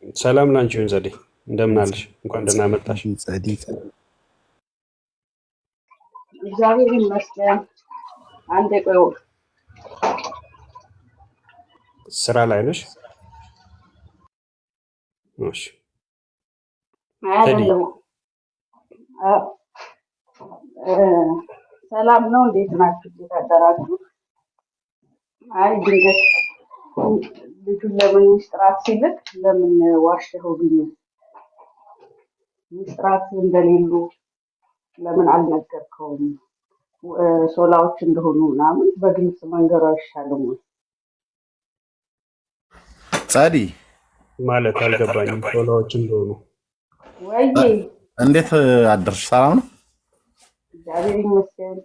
ሰላም ላንቺ ይሁን ዘዴ፣ እንደምን አለሽ? እንኳን ደህና መጣሽ። ጸዲ እግዚአብሔር ይመስገን። አንዴ ቆይ፣ ስራ ላይ ነሽ? እሺ አይደለም። ሰላም ነው። እንዴት ናችሁ? እንዴት አደራችሁ? አይ ድንገት ልጁን ለምን ሚስጥራት ሲልክ ለምን ዋሸኸው ብዬ ሚስጥራት እንደሌሉ ለምን አልነገርከውም? ሶላዎች እንደሆኑ ምናምን በግልጽ መንገሩ አይሻልም ወይ? ጸዲ ማለት አልገባኝም። ሶላዎች እንደሆኑ ወይ እንዴት አደርሽ? ሰላም ነው? እግዚአብሔር ይመስገን።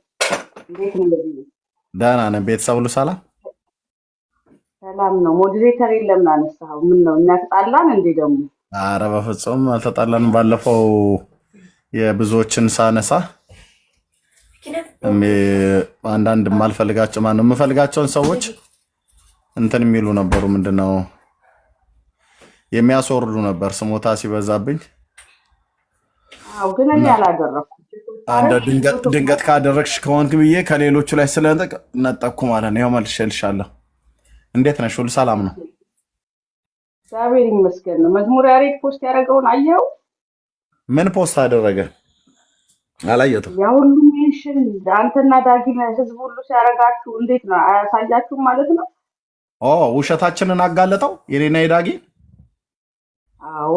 እንዴት ነው? ደህና ነን። ቤተሰብ ሁሉ ሰላም ሰላም ነው። ሞዴሬተር የለም አነሳኸው? ምን ነው እኛ ተጣላን እንዴ ደግሞ? ኧረ በፍጹም አልተጣላንም። ባለፈው የብዙዎችን ሳነሳ አንዳንድ የማልፈልጋቸው ማነው የምፈልጋቸውን ሰዎች እንትን የሚሉ ነበሩ። ምንድነው የሚያስወርዱ ነበር ስሞታ ሲበዛብኝ። አው ግን እኔ አላደረኩም። አንድ ድንገት ካደረግሽ ከሆንክ ብዬ ከሌሎቹ ላይ ስለነጠቅኩ ማለት ነው። ይኸው መልሼልሻለሁ። እንዴት ነሽ? ሁሉ ሰላም ነው? እግዚአብሔር ይመስገን ነው። መዝሙር ያሬድ ፖስት ያደረገውን አየው? ምን ፖስት አደረገ? አላየሁትም። ያ ሁሉ ሜንሽን አንተና ዳጊ ህዝብ ሁሉ ሲያረጋችሁ እንዴት ነው? አያሳያችሁም ማለት ነው? ውሸታችንን አጋለጠው የኔና የዳጊ። አዎ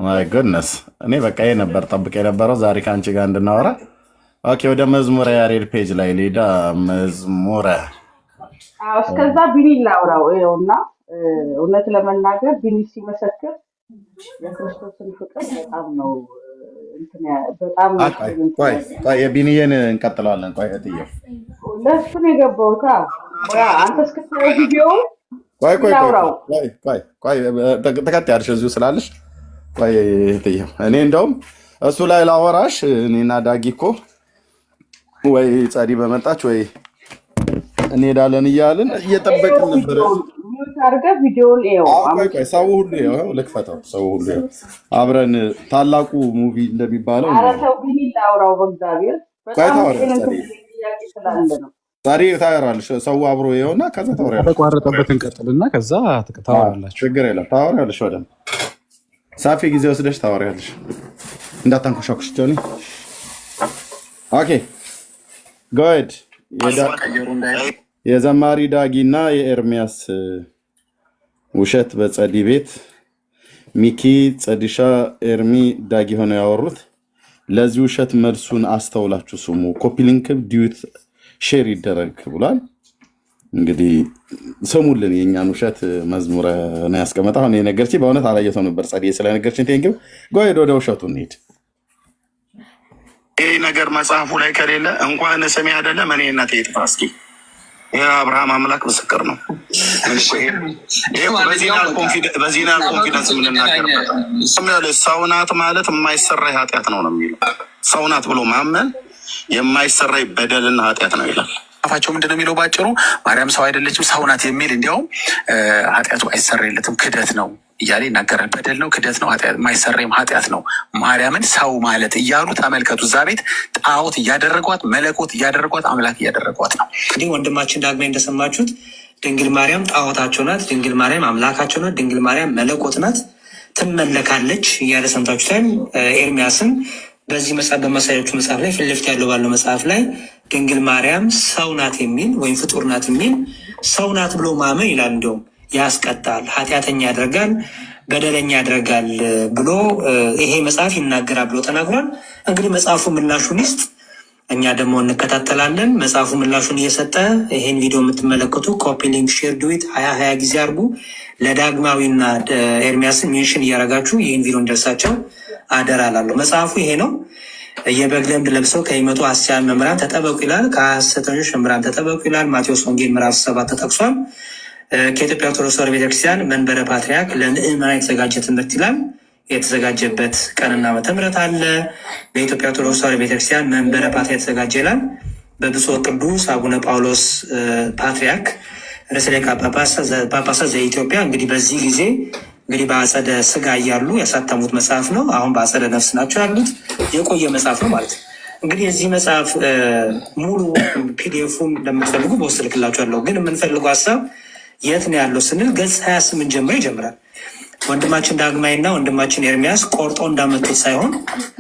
ማይ ጉድነስ። እኔ በቃ ይሄ ነበር ጠብቄ የነበረው ዛሬ ከአንቺ ጋር እንድናወራ። ኦኬ ወደ መዝሙረ ያሬድ ፔጅ ላይ ሌዳ መዝሙረ እስከዛ ቢኒ ላውራው ይኸውና፣ እውነት ለመናገር ቢኒ ሲመሰክር የክርስቶስን ፍቅር በጣም ነው በጣም ቆይ የቢኒዬን እንቀጥለዋለን። ቆይ እትዬ ለእሱ ነው የገባሁት። አንተ እስክታየው ቪዲዮ ቆይ ተከታያለሽ እዚሁ ስላለሽ ቆይ እትዬ፣ እኔ እንደውም እሱ ላይ ላወራሽ እኔና ዳጊ እኮ ወይ ጸዲ በመጣች ወይ እንሄዳለን እያልን እየጠበቅን ነበር። አድርገህ ቪዲዮውን ይኸው። ቆይ ሰው ሁሉ ይኸው ልክፈተው። ሰው ሁሉ ይኸው አብረን ታላቁ ሙቪ እንደሚባለው ኧረ ተው ቢኒ ላውራው በእግዚአብሔር። ዛሬ ታወራለሽ። ሰው አብሮ ይኸውና ከዛ ታወራለሽ። ተቋረጠበት እንቀጥልና ከዛ ታወራላችሁ። ችግር የለም ታወራለሽ። ወደ ሳፊ ጊዜ ወስደሽ ታወራለሽ። እንዳታንኮሻኩሽ ጆኒ። ኦኬ ጎድ የዘማሪ ዳጊና የኤርሚያስ ውሸት በጸዲ ቤት ሚኪ፣ ጸዲሻ፣ ኤርሚ፣ ዳጊ ሆነው ያወሩት። ለዚህ ውሸት መልሱን አስተውላችሁ ስሙ። ኮፒ ሊንክ ዲዩት ሼር ይደረግ ብሏል። እንግዲህ ስሙልን የእኛን ውሸት። መዝሙረ ነው ያስቀመጠ። አሁን የነገርችኝ በእውነት አላየሰው ነበር። ጸዲ ስለነገርችኝ ቴንኪው። ጎሄድ ወደ ውሸቱ እንሂድ። ይህ ነገር መጽሐፉ ላይ ከሌለ እንኳን ስሜ አይደለም እኔ እናቴ ይጥፋ። እስኪ የአብርሃም አምላክ ምስክር ነው። በዚህ ናል ኮንፊደንስ የምንናገርበት ሰው ናት ማለት የማይሰራ ኃጢአት ነው የሚለው። ሰው ናት ብሎ ማመን የማይሰራ በደልና ኃጢአት ነው ይላል። ፋቸው ምንድነው የሚለው? ባጭሩ ማርያም ሰው አይደለችም ሰው ናት የሚል እንዲያውም ኃጢአቱ አይሰራለትም ክደት ነው እያለ ይናገራል። በደል ነው፣ ክደት ነው፣ የማይሰራም ኃጢአት ነው ማርያምን ሰው ማለት እያሉ ተመልከቱ። እዛ ቤት ጣዖት እያደረጓት፣ መለኮት እያደረጓት፣ አምላክ እያደረጓት ነው። እንዲህ ወንድማችን ዳግማዊ እንደሰማችሁት ድንግል ማርያም ጣዖታቸው ናት፣ ድንግል ማርያም አምላካቸው ናት፣ ድንግል ማርያም መለኮት ናት፣ ትመለካለች እያለ ሰምታችሁታል። ኤርሚያስም በዚህ መጽሐፍ በማሳያዎቹ መጽሐፍ ላይ ፊት ለፊት ያለው ባለው መጽሐፍ ላይ ድንግል ማርያም ሰው ናት የሚል ወይም ፍጡር ናት የሚል ሰው ናት ብሎ ማመን ይላል እንዲሁም ያስቀጣል፣ ኃጢአተኛ ያደርጋል፣ በደለኛ ያደርጋል ብሎ ይሄ መጽሐፍ ይናገራል ብሎ ተናግሯል። እንግዲህ መጽሐፉ ምላሹን ይስጥ፣ እኛ ደግሞ እንከታተላለን። መጽሐፉ ምላሹን እየሰጠ ይሄን ቪዲዮ የምትመለከቱ ኮፒ ሊንክ ሼር ዱዊት 20 ጊዜ አድርጉ። ለዳግማዊና ኤርሚያስን ሜንሽን እያደረጋችሁ ይህን ቪዲዮ እንደርሳቸው አደራ ላለሁ። መጽሐፉ ይሄ ነው። የበግ ለምድ ለብሰው ከሚመጡ ሐሰተኛ መምህራን ተጠበቁ ይላል። ከሐሰተኞች መምህራን ተጠበቁ ይላል። ማቴዎስ ወንጌል ምዕራፍ 7 ተጠቅሷል። ከኢትዮጵያ ኦርቶዶክስ ተዋሕዶ ቤተክርስቲያን መንበረ ፓትርያርክ ለምዕመናን የተዘጋጀ ትምህርት ይላል። የተዘጋጀበት ቀንና ዓመተ ምሕረት አለ። በኢትዮጵያ ኦርቶዶክስ ተዋሕዶ ቤተክርስቲያን መንበረ ፓትርያርክ የተዘጋጀ ይላል። በብፁዕ ቅዱስ አቡነ ጳውሎስ ፓትርያርክ ርዕሰ ሊቃነ ጳጳሳት ዘኢትዮጵያ። እንግዲህ በዚህ ጊዜ እንግዲህ በአጸደ ስጋ እያሉ ያሳተሙት መጽሐፍ ነው። አሁን በአጸደ ነፍስ ናቸው ያሉት። የቆየ መጽሐፍ ነው ማለት ነው። እንግዲህ የዚህ መጽሐፍ ሙሉ ፒዲኤፉን እንደምትፈልጉ በውስጥ ልክላችኋለሁ። ግን የምንፈልገው ሀሳብ የት ነው ያለው ስንል ገጽ 28 ጀምሮ ይጀምራል። ወንድማችን ዳግማይና ወንድማችን ኤርሚያስ ቆርጦ እንዳመጡት ሳይሆን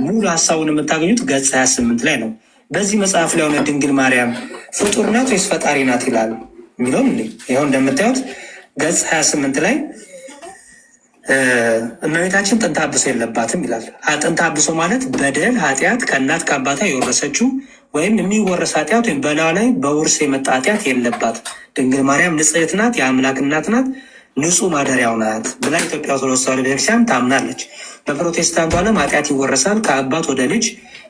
ሙሉ ሀሳቡን የምታገኙት ገጽ 28 ላይ ነው። በዚህ መጽሐፍ ላይ ሆነ ድንግል ማርያም ፍጡር ናት ወይስ ፈጣሪ ናት ይላል የሚለውም ይኸው እንደምታዩት ገጽ 28 ላይ እመቤታችን ጥንተ አብሶ የለባትም ይላል። ጥንተ አብሶ ማለት በደል ኃጢአት ከእናት ከአባቷ የወረሰችው ወይም የሚወረስ ኃጢአት ወይም በላዋ ላይ በውርስ የመጣ ኃጢአት የለባት ድንግል ማርያም ንጽሕት ናት፣ የአምላክ እናት ናት፣ ንጹሕ ማደሪያው ናት ብላ ኢትዮጵያ ኦርቶዶክስ ተዋሕዶ ቤተክርስቲያን ታምናለች። በፕሮቴስታንቱ ዓለም ኃጢአት ይወረሳል፣ ከአባት ወደ ልጅ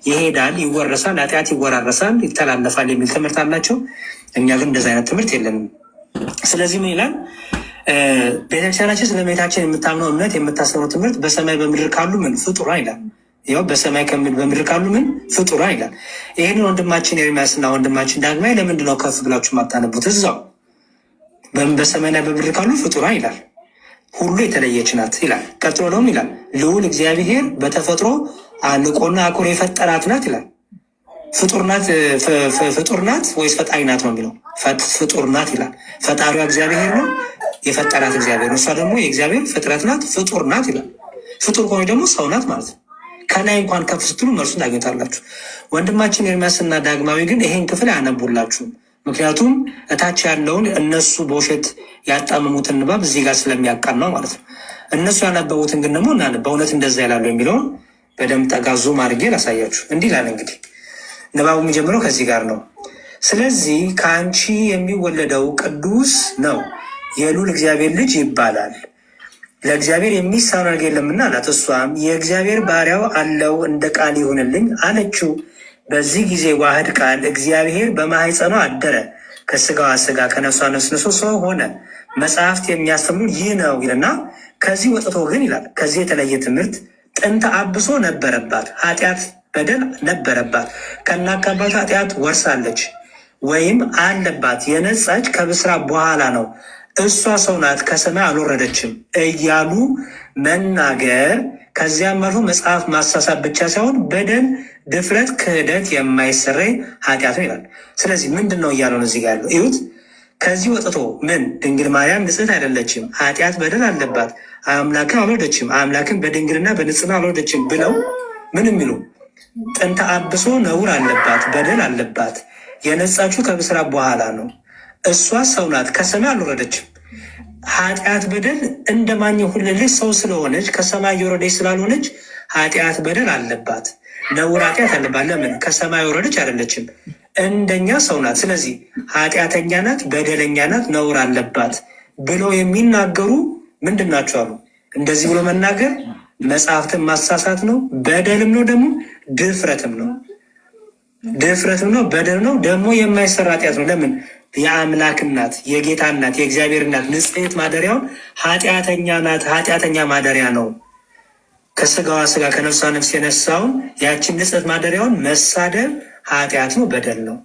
ይሄዳል፣ ይወረሳል፣ ኃጢአት ይወራረሳል፣ ይተላለፋል የሚል ትምህርት አላቸው። እኛ ግን እንደዚ አይነት ትምህርት የለንም። ስለዚህ ምን ይላል ቤተክርስቲያናችን? ስለ እመቤታችን የምታምነው እምነት የምታስተምረው ትምህርት በሰማይ በምድር ካሉ ምን ፍጡራ ይላል። ያው በሰማይ በምድር ካሉ ምን ፍጡራ ይላል። ይህን ወንድማችን ኤርሚያስና ወንድማችን ዳግማይ ለምንድን ነው ከፍ ብላችሁ ማታነቡት? እዛው በሰማይና በምድር ካሉ ፍጡራ ይላል። ሁሉ የተለየች ናት ይላል። ቀጥሎ ደግሞ ይላል ልዑል እግዚአብሔር በተፈጥሮ አንቆና አኩር የፈጠራት ናት ይላል። ፍጡር ናት ወይስ ፈጣሪ ናት ነው የሚለው? ፍጡር ናት ይላል። ፈጣሪዋ እግዚአብሔር ነው፣ የፈጠራት እግዚአብሔር ነው። እሷ ደግሞ የእግዚአብሔር ፍጥረት ናት፣ ፍጡር ናት ይላል። ፍጡር ከሆነ ደግሞ ሰው ናት ማለት ነው። ከላይ እንኳን ከፍ ስትሉ መልሱን ታገኝታላችሁ። ወንድማችን ኤርሚያስና ዳግማዊ ግን ይሄን ክፍል አያነቡላችሁም። ምክንያቱም እታች ያለውን እነሱ በውሸት ያጣመሙትን ንባብ እዚህ ጋር ስለሚያቃን ነው ማለት ነው። እነሱ ያነበቡትን ግን ደግሞ በእውነት እንደዛ ይላሉ የሚለውን በደንብ ጠጋ ዙም አድርጌ ላሳያችሁ። እንዲህ ይላል እንግዲህ ንባቡ የሚጀምረው ከዚህ ጋር ነው። ስለዚህ ከአንቺ የሚወለደው ቅዱስ ነው፣ የልዑል እግዚአብሔር ልጅ ይባላል። ለእግዚአብሔር የሚሳነው ነገር የለምና አላት። እሷም የእግዚአብሔር ባሪያው አለው እንደ ቃል ይሁንልኝ አለችው። በዚህ ጊዜ ዋህድ ቃል እግዚአብሔር በማኅፀኗ አደረ፣ ከስጋዋ ስጋ ከነፍሷ ነፍስ ነስቶ ሰው ሆነ። መጽሐፍት የሚያስተምሩ ይህ ነው ይልና ከዚህ ወጥቶ ግን ይላል ከዚህ የተለየ ትምህርት ጥንተ አብሶ ነበረባት፣ ኃጢአት በደል ነበረባት፣ ከእናት ከአባቷ ኃጢአት ወርሳለች ወይም አለባት፣ የነጻች ከብስራት በኋላ ነው፣ እሷ ሰው ናት ከሰማይ አልወረደችም እያሉ መናገር ከዚያም አልፎ መጽሐፍ ማሳሳብ ብቻ ሳይሆን በደል፣ ድፍረት፣ ክህደት የማይሰረይ ኃጢአት ነው ይላል። ስለዚህ ምንድን ነው እያለው እዚህ ጋር ያለው እዩት። ከዚህ ወጥቶ ምን ድንግል ማርያም ንጽሕት አይደለችም፣ ኃጢአት በደል አለባት፣ አምላክን አልወለደችም፣ አምላክን በድንግልና በንጽሕና አልወለደችም ብለው ምን የሚሉ ጥንተ አብሶ ነውር አለባት፣ በደል አለባት፣ የነጻችሁ ከብስራት በኋላ ነው፣ እሷ ሰው ናት ከሰማይ አልወረደችም። ኃጢአት በደል እንደማንኛው ሁሉ ልጅ ሰው ስለሆነች ከሰማይ የወረደች ስላልሆነች ኃጢአት በደል አለባት፣ ነውር ኃጢአት አለባት። ለምን? ከሰማይ የወረደች አይደለችም፣ እንደኛ ሰው ናት። ስለዚህ ኃጢአተኛ ናት፣ በደለኛ ናት፣ ነውር አለባት ብለው የሚናገሩ ምንድን ናቸው አሉ። እንደዚህ ብሎ መናገር መጽሐፍትን ማሳሳት ነው፣ በደልም ነው፣ ደግሞ ድፍረትም ነው። ድፍረትም ነው፣ በደል ነው፣ ደግሞ የማይሰራ ኃጢአት ነው። ለምን? የአምላክ እናት፣ የጌታ እናት፣ የእግዚአብሔር እናት ንጽሕት ማደሪያውን ኃጢአተኛ ናት፣ ኃጢአተኛ ማደሪያ ነው። ከስጋዋ ስጋ ከነፍሷ ነፍስ የነሳውን ያችን ንጽሕት ማደሪያውን መሳደብ ኃጢአት ነው፣ በደል ነው።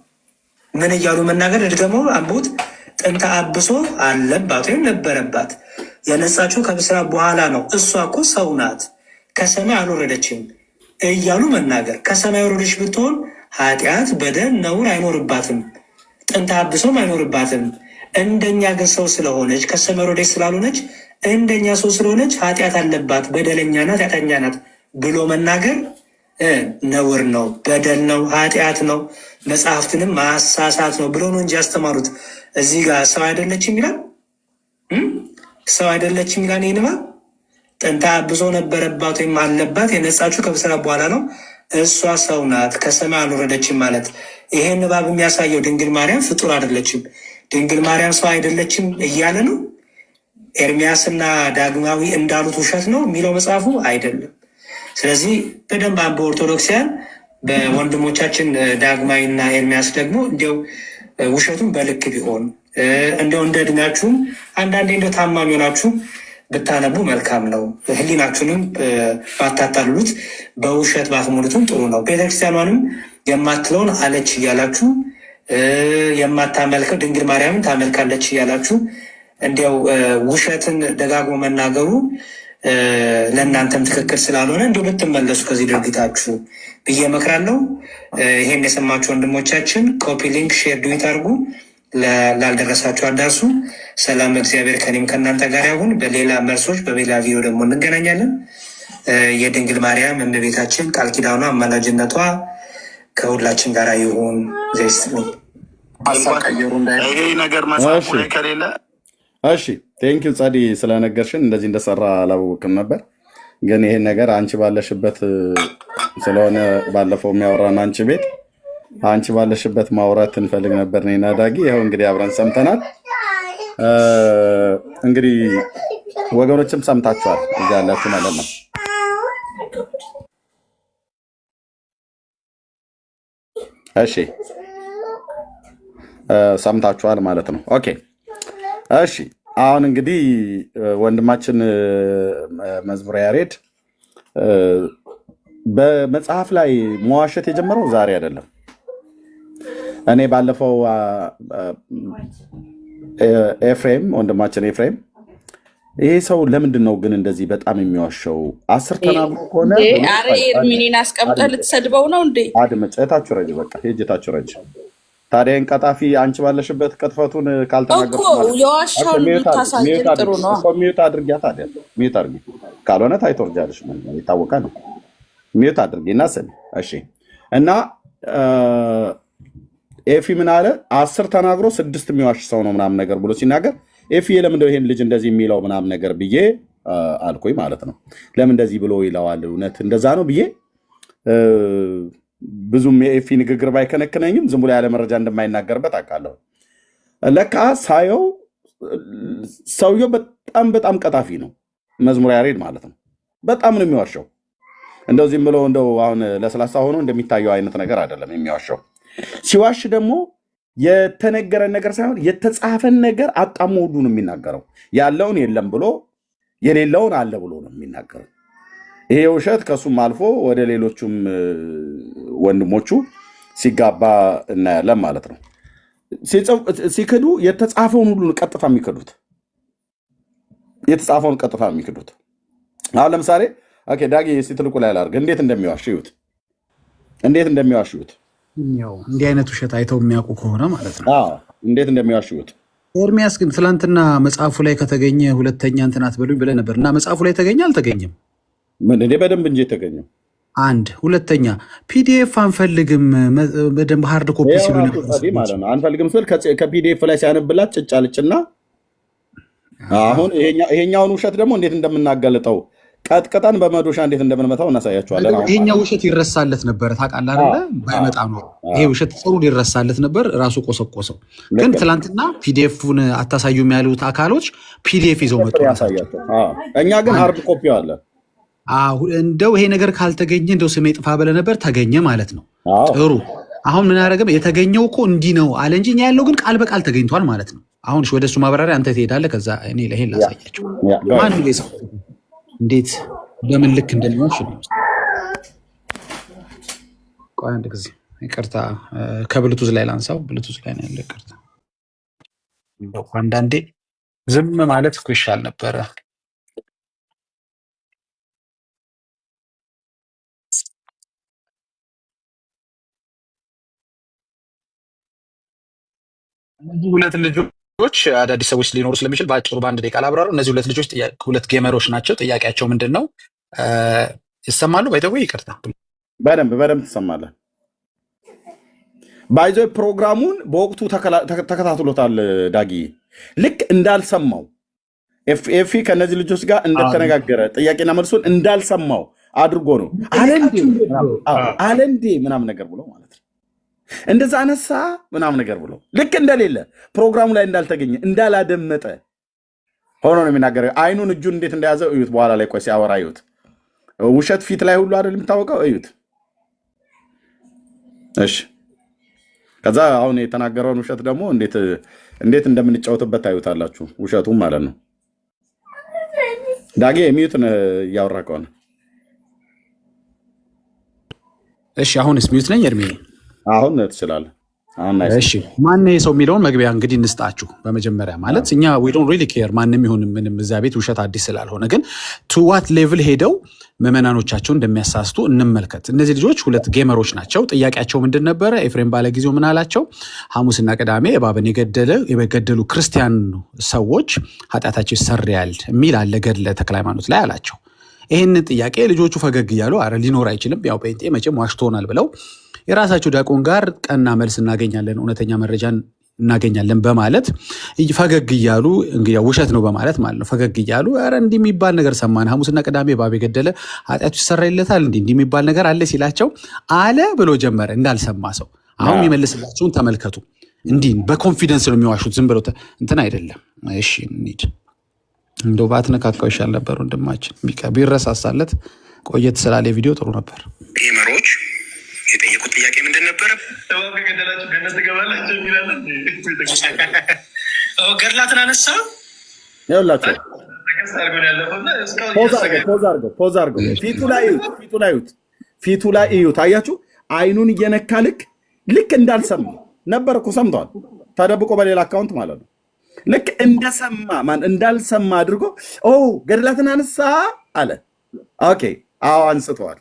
ምን እያሉ መናገር? ደግሞ አንቡት ጥንተ አብሶ አለባት ወይም ነበረባት፣ የነጻችው ከብስራት በኋላ ነው፣ እሷ እኮ ሰው ናት ከሰማይ አልወረደችም እያሉ መናገር። ከሰማይ ወረደች ብትሆን ኃጢአት፣ በደል፣ ነውር አይኖርባትም፣ ጥንተ አብሶም አይኖርባትም። እንደኛ ግን ሰው ስለሆነች ከሰማይ ወረደች ስላልሆነች እንደኛ ሰው ስለሆነች ኃጢአት አለባት፣ በደለኛ ናት፣ ኃጢአተኛ ናት ብሎ መናገር ነውር ነው፣ በደል ነው፣ ኃጢአት ነው፣ መጽሐፍትንም ማሳሳት ነው ብሎ ነው እንጂ ያስተማሩት። እዚህ ጋር ሰው አይደለችም ይላል፣ ሰው አይደለችም ይላል። ይህ ንባብ ጥንተ አብሶ ነበረባት ወይም አለባት፣ የነጻችሁ ከብስራት በኋላ ነው፣ እሷ ሰው ናት ከሰማይ አልወረደችም ማለት ይሄን ንባብ የሚያሳየው ድንግል ማርያም ፍጡር አይደለችም፣ ድንግል ማርያም ሰው አይደለችም እያለ ነው። ኤርሚያስና ዳግማዊ እንዳሉት ውሸት ነው የሚለው መጽሐፉ አይደለም። ስለዚህ በደንብ አንበ ኦርቶዶክሲያን በወንድሞቻችን ዳግማዊና ኤርሚያስ ደግሞ እንዲያው ውሸቱን በልክ ቢሆን እንዲያው እንደ እድሜያችሁም አንዳንዴ እንደ ታማኝ ሆናችሁ ብታነቡ መልካም ነው። ሕሊናችሁንም ባታታልሉት በውሸት ባትሞሉትም ጥሩ ነው። ቤተክርስቲያኗንም የማትለውን አለች እያላችሁ የማታመልከው ድንግል ማርያምን ታመልካለች እያላችሁ እንዲያው ውሸትን ደጋግሞ መናገሩ ለእናንተም ትክክል ስላልሆነ እንዲሁ ብትመለሱ ከዚህ ድርጊታችሁ ብዬ እመክራለሁ። ይሄን የሰማችሁ ወንድሞቻችን ኮፒ ሊንክ፣ ሼር፣ ዱዊት አድርጉ፣ ላልደረሳችሁ አዳርሱ። ሰላም እግዚአብሔር ከኔም ከእናንተ ጋር ይሁን። በሌላ መልሶች በሌላ ቪዲዮ ደግሞ እንገናኛለን። የድንግል ማርያም እመቤታችን ቃል ኪዳኗ አማላጅነቷ ከሁላችን ጋር ይሁን። ይሄ ነገር መጽሐፉ ላይ ከሌለ እሺ፣ ቴንኪው ጸዲ ስለነገርሽን። እንደዚህ እንደሰራ አላወቅም ነበር፣ ግን ይሄን ነገር አንቺ ባለሽበት ስለሆነ ባለፈው የሚያወራን አንቺ ቤት አንቺ ባለሽበት ማውራት እንፈልግ ነበር እኔና ዳጊ። ይኸው እንግዲህ አብረን ሰምተናል። እንግዲህ ወገኖችም ሰምታችኋል፣ እዚህ ያላችሁ ማለት ነው። እሺ ሰምታችኋል ማለት ነው። ኦኬ እሺ። አሁን እንግዲህ ወንድማችን መዝሙረ ያሬድ በመጽሐፍ ላይ መዋሸት የጀመረው ዛሬ አይደለም። እኔ ባለፈው ኤፍሬም ወንድማችን ኤፍሬም ይሄ ሰው ለምንድን ነው ግን እንደዚህ በጣም የሚዋሸው? 10 ተናግሮ ከሆነ ኤርሚኒን አስቀምጠህ ልትሰድበው ነው እንዴ? አድምጭ፣ እታችሁ ረጅ፣ በቃ ሂጅ፣ እታችሁ ረጅ። ታዲያ ቀጣፊ አንቺ ባለሽበት ቅጥፈቱን ካልተናገርኩ የዋሻውን ብታሳየን ጥሩ ነው። ሚዩት አድርጊያ። ታዲያ ሚዩት አድርጊ፣ ካልሆነ ታይቶርጃለሽ፣ የታወቀ ነው። ሚዩት አድርጊ እና ስሚ። እሺ። እና ኤፊ ምን አለ? 10 ተናግሮ 6 የሚዋሽ ሰው ነው ምናምን ነገር ብሎ ሲናገር ኤፊ ለምንድነው ይሄን ልጅ እንደዚህ የሚለው ምናምን ነገር ብዬ አልኩኝ ማለት ነው። ለምን እንደዚህ ብሎ ይለዋል? እውነት እንደዛ ነው ብዬ ብዙም የኤፊ ንግግር ባይከነክነኝም ዝም ብሎ ያለ መረጃ እንደማይናገርበት አውቃለሁ። ለካ ሳየው ሰውየው በጣም በጣም ቀጣፊ ነው። መዝሙረ ያሬድ ማለት ነው። በጣም ነው የሚዋሸው። እንደው ዝም ብሎ እንደው አሁን ለስላሳ ሆኖ እንደሚታየው አይነት ነገር አይደለም የሚዋሸው። ሲዋሽ ደግሞ የተነገረን ነገር ሳይሆን የተጻፈን ነገር አጣሞ ሁሉ ነው የሚናገረው። ያለውን የለም ብሎ የሌለውን አለ ብሎ ነው የሚናገረው። ይሄ ውሸት ከሱም አልፎ ወደ ሌሎቹም ወንድሞቹ ሲጋባ እናያለን ማለት ነው። ሲክዱ የተጻፈውን ሁሉ ቀጥታ የሚክዱት የተጻፈውን ቀጥታ የሚክዱት። አሁን ለምሳሌ ኦኬ ዳጊ ሲትልቁ ላይ አላርግ እንዴት እንደሚዋሽዩት እንዲህ አይነት ውሸት አይተው የሚያውቁ ከሆነ ማለት ነው እንዴት እንደሚዋሽዩት። ኤርሚያስ ግን ትላንትና መጽሐፉ ላይ ከተገኘ ሁለተኛ እንትን አትበሉኝ ብለህ ነበር እና መጽሐፉ ላይ ተገኘ አልተገኘም? ምን እንዴ በደንብ እንጂ የተገኘው አንድ ሁለተኛ ፒዲኤፍ አንፈልግም በደንብ ሃርድ ኮፒ ሲሉ ማለት ነው። አንፈልግም ስል ከፒዲኤፍ ላይ ሲያነብላት ጭጫልጭና አሁን ይሄኛውን ውሸት ደግሞ እንዴት እንደምናጋልጠው ቀጥቀጣን በመዶሻ እንዴት እንደምንመታው እናሳያቸዋለን። ይሄኛው ውሸት ይረሳለት ነበር ታውቃለህ አይደለ? ባይመጣ ነው ይሄ ውሸት ጥሩ ሊረሳለት ነበር። ራሱ ቆሰቆሰው። ግን ትላንትና ፒዲኤፉን አታሳዩም ያሉት አካሎች ፒዲኤፍ ይዘው መጡ ያሳያቸው። እኛ ግን ሃርድ ኮፒ አለ። እንደው ይሄ ነገር ካልተገኘ እንደው ስሜ ጥፋ ብለህ ነበር፣ ተገኘ ማለት ነው። ጥሩ። አሁን ምን ያደረገም የተገኘው እኮ እንዲህ ነው አለ እንጂ እኛ ያለው ግን ቃል በቃል ተገኝቷል ማለት ነው። አሁን ወደ እሱ ማብራሪያ አንተ ትሄዳለህ። ከዛ እኔ ለይሄን ላሳያቸው ማን እንዴት በምን ልክ እንደሚሆን ቆይ አንድ ጊዜ ይቅርታ፣ ከብሉቱዝ ላይ ላንሳው። ብሉቱዝ ላይ ነው ያለው። ይቅርታ፣ አንዳንዴ ዝም ማለት እኮ ይሻል ነበረ። ሁለት ልጆች አዳዲስ ሰዎች ሊኖሩ ስለሚችል በአጭሩ በአንድ ደቂቃ ላብራሩ። እነዚህ ሁለት ልጆች ሁለት ጌመሮች ናቸው። ጥያቄያቸው ምንድን ነው? ይሰማሉ? ባይተው ይቅርታ፣ በደንብ ትሰማለህ። ባይዞ ፕሮግራሙን በወቅቱ ተከታትሎታል ዳጊ። ልክ እንዳልሰማው ኤፊ ከነዚህ ልጆች ጋር እንደተነጋገረ ጥያቄና መልሱን እንዳልሰማው አድርጎ ነው አለንዴ ምናምን ነገር ብሎ ማለት ነው። እንደዛ አነሳ ምናምን ነገር ብሎ ልክ እንደሌለ ፕሮግራሙ ላይ እንዳልተገኘ እንዳላደመጠ ሆኖ ነው የሚናገረው። አይኑን እጁን እንዴት እንደያዘው እዩት። በኋላ ላይ ቆይ ሲያወራ እዩት። ውሸት ፊት ላይ ሁሉ አይደል የሚታወቀው? እዩት። እሺ፣ ከዛ አሁን የተናገረውን ውሸት ደግሞ እንዴት እንደምንጫወትበት ታዩታላችሁ። ውሸቱም ማለት ነው። ዳጌ ሚዩትን እያወራ ከሆነ እሺ። አሁንስ ሚዩት ነኝ ኤርሚ? አሁን ትችላለህ። እሺ ማን ነው ሰው የሚለውን መግቢያ እንግዲህ እንስጣችሁ። በመጀመሪያ ማለት እኛ we don't really care ማንም ይሁን ምንም እዛ ቤት ውሸት አዲስ ስላልሆነ፣ ግን to what level ሄደው ምዕመናኖቻቸውን እንደሚያሳስቱ እንመልከት። እነዚህ ልጆች ሁለት ጌመሮች ናቸው። ጥያቄያቸው ምንድን ነበረ? ኤፍሬም ባለጊዜው ምን አላቸው? ሐሙስና ቅዳሜ እባብን የገደሉ ክርስቲያን ሰዎች ኃጢአታቸው ይሰረያል የሚል አለ ገድለ ተክለ ሃይማኖት ላይ አላቸው። ይህንን ጥያቄ ልጆቹ ፈገግ እያሉ አረ ሊኖር አይችልም፣ ያው ጴንጤ መቼም ዋሽቶናል ብለው የራሳቸው ዲያቆን ጋር ቀና መልስ እናገኛለን፣ እውነተኛ መረጃን እናገኛለን በማለት ፈገግ እያሉ እንግዲህ ውሸት ነው በማለት ማለት ነው ፈገግ እያሉ ኧረ እንዲህ የሚባል ነገር ሰማን፣ ሐሙስና ቅዳሜ እባብ የገደለ ኃጢአቱ ይሰረይለታል እንዲህ የሚባል ነገር አለ ሲላቸው አለ ብሎ ጀመረ እንዳልሰማ ሰው። አሁን የሚመልስላቸውን ተመልከቱ። እንዲህ በኮንፊደንስ ነው የሚዋሹት፣ ዝም ብሎ እንትን አይደለም። እሺ እንሂድ። እንደው ባትነካካው ይሻል ነበር ወንድማችን፣ ቢረሳሳለት ቆየት ስላለ ቪዲዮ ጥሩ ነበር። ጌመሮች የጠየቁት ጥያቄ ምንድን ነበረ? ገደላችሁ ገነት ትገባላችሁ የሚላለን ገድላትን አነሳ። ይኸውላችሁ ፖዝ አድርገው ፊቱ ላይ እዩት። አያችሁ አይኑን እየነካ ልክ እንዳልሰማ ነበር እኮ ሰምቷል። ተደብቆ በሌላ አካውንት ማለት ነው። ልክ እንዳልሰማ አድርጎ ገድላትን አነሳ አለ። ኦኬ አዎ አንስተዋል።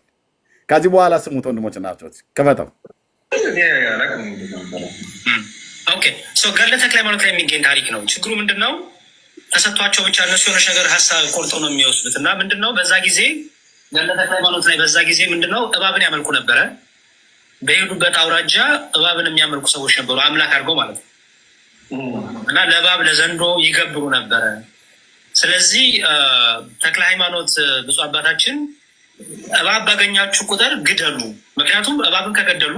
ከዚህ በኋላ ስሙት ወንድሞች ናቸው። ከፈተው ገድለ ተክለ ሃይማኖት ላይ የሚገኝ ታሪክ ነው። ችግሩ ምንድነው? ተሰጥቷቸው ብቻ እነሱ የሆነች ነገር ሀሳብ ቆርጠው ነው የሚወስዱት። እና ምንድነው በዛ ጊዜ ገድለ ተክለ ሃይማኖት ላይ በዛ ጊዜ ምንድነው እባብን ያመልኩ ነበረ። በሄዱበት አውራጃ እባብን የሚያመልኩ ሰዎች ነበሩ፣ አምላክ አድርገው ማለት ነው። እና ለእባብ ለዘንዶ ይገብሩ ነበረ። ስለዚህ ተክለ ሃይማኖት ብፁዕ አባታችን እባብ ባገኛችሁ ቁጥር ግደሉ። ምክንያቱም እባብን ከገደሉ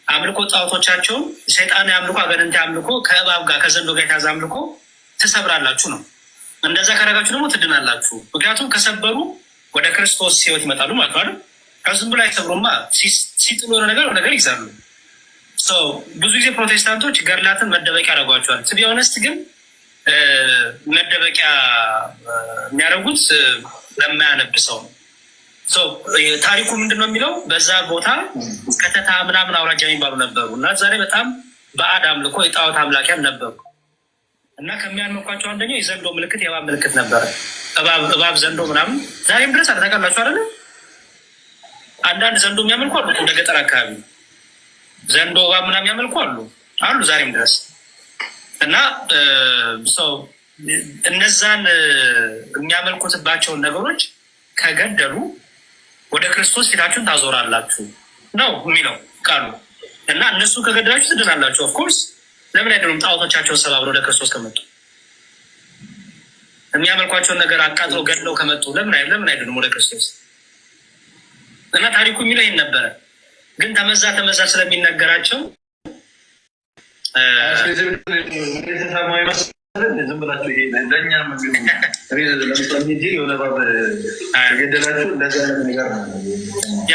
አምልኮ ጣዖቶቻቸውን ሰይጣን አምልኮ፣ አጋንንት አምልኮ ከእባብ ጋር ከዘንዶ ጋር የታዘ አምልኮ ትሰብራላችሁ ነው። እንደዛ ካረጋችሁ ደግሞ ትድናላችሁ። ምክንያቱም ከሰበሩ ወደ ክርስቶስ ሕይወት ይመጣሉ ማለት ነው። ከዝም ብሎ አይሰብሩማ። ሲጥሉ ነገር ይይዛሉ። ብዙ ጊዜ ፕሮቴስታንቶች ገድላትን መደበቂያ ያደርጓቸዋል። ቱ ቢ ኦነስት ግን መደበቂያ የሚያደርጉት ለማያነብ ሰው ነው። ታሪኩ ምንድን ነው የሚለው? በዛ ቦታ ከተታ ምናምን አውራጃ የሚባሉ ነበሩ እና ዛሬ በጣም በአድ አምልኮ የጣዖት አምላኪያን ነበሩ እና ከሚያመልኳቸው አንደኛው የዘንዶ ምልክት የእባብ ምልክት ነበረ። እባብ ዘንዶ ምናምን ዛሬም ድረስ አልታውቃላችሁ አይደለ? አንዳንድ ዘንዶ የሚያመልኩ አሉ። እንደ ገጠር አካባቢ ዘንዶ እባብ ምናምን የሚያመልኩ አሉ ዛሬም ድረስ እና እነዛን የሚያመልኩትባቸውን ነገሮች ከገደሉ ወደ ክርስቶስ ፊታችሁን ታዞራላችሁ ነው የሚለው ቃሉ። እና እነሱ ከገደላችሁ ትድናላችሁ። ኦፍኮርስ ለምን አይደሉም? ጣዖቶቻቸውን ሰባብረው ወደ ክርስቶስ ከመጡ የሚያመልኳቸውን ነገር አቃጥለው ገድለው ከመጡ ለምን አይደሉም ወደ ክርስቶስ? እና ታሪኩ የሚለው ይህን ነበረ። ግን ተመዛ ስለሚነገራቸው ዝም ብላችሁ ይሄ ለእኛ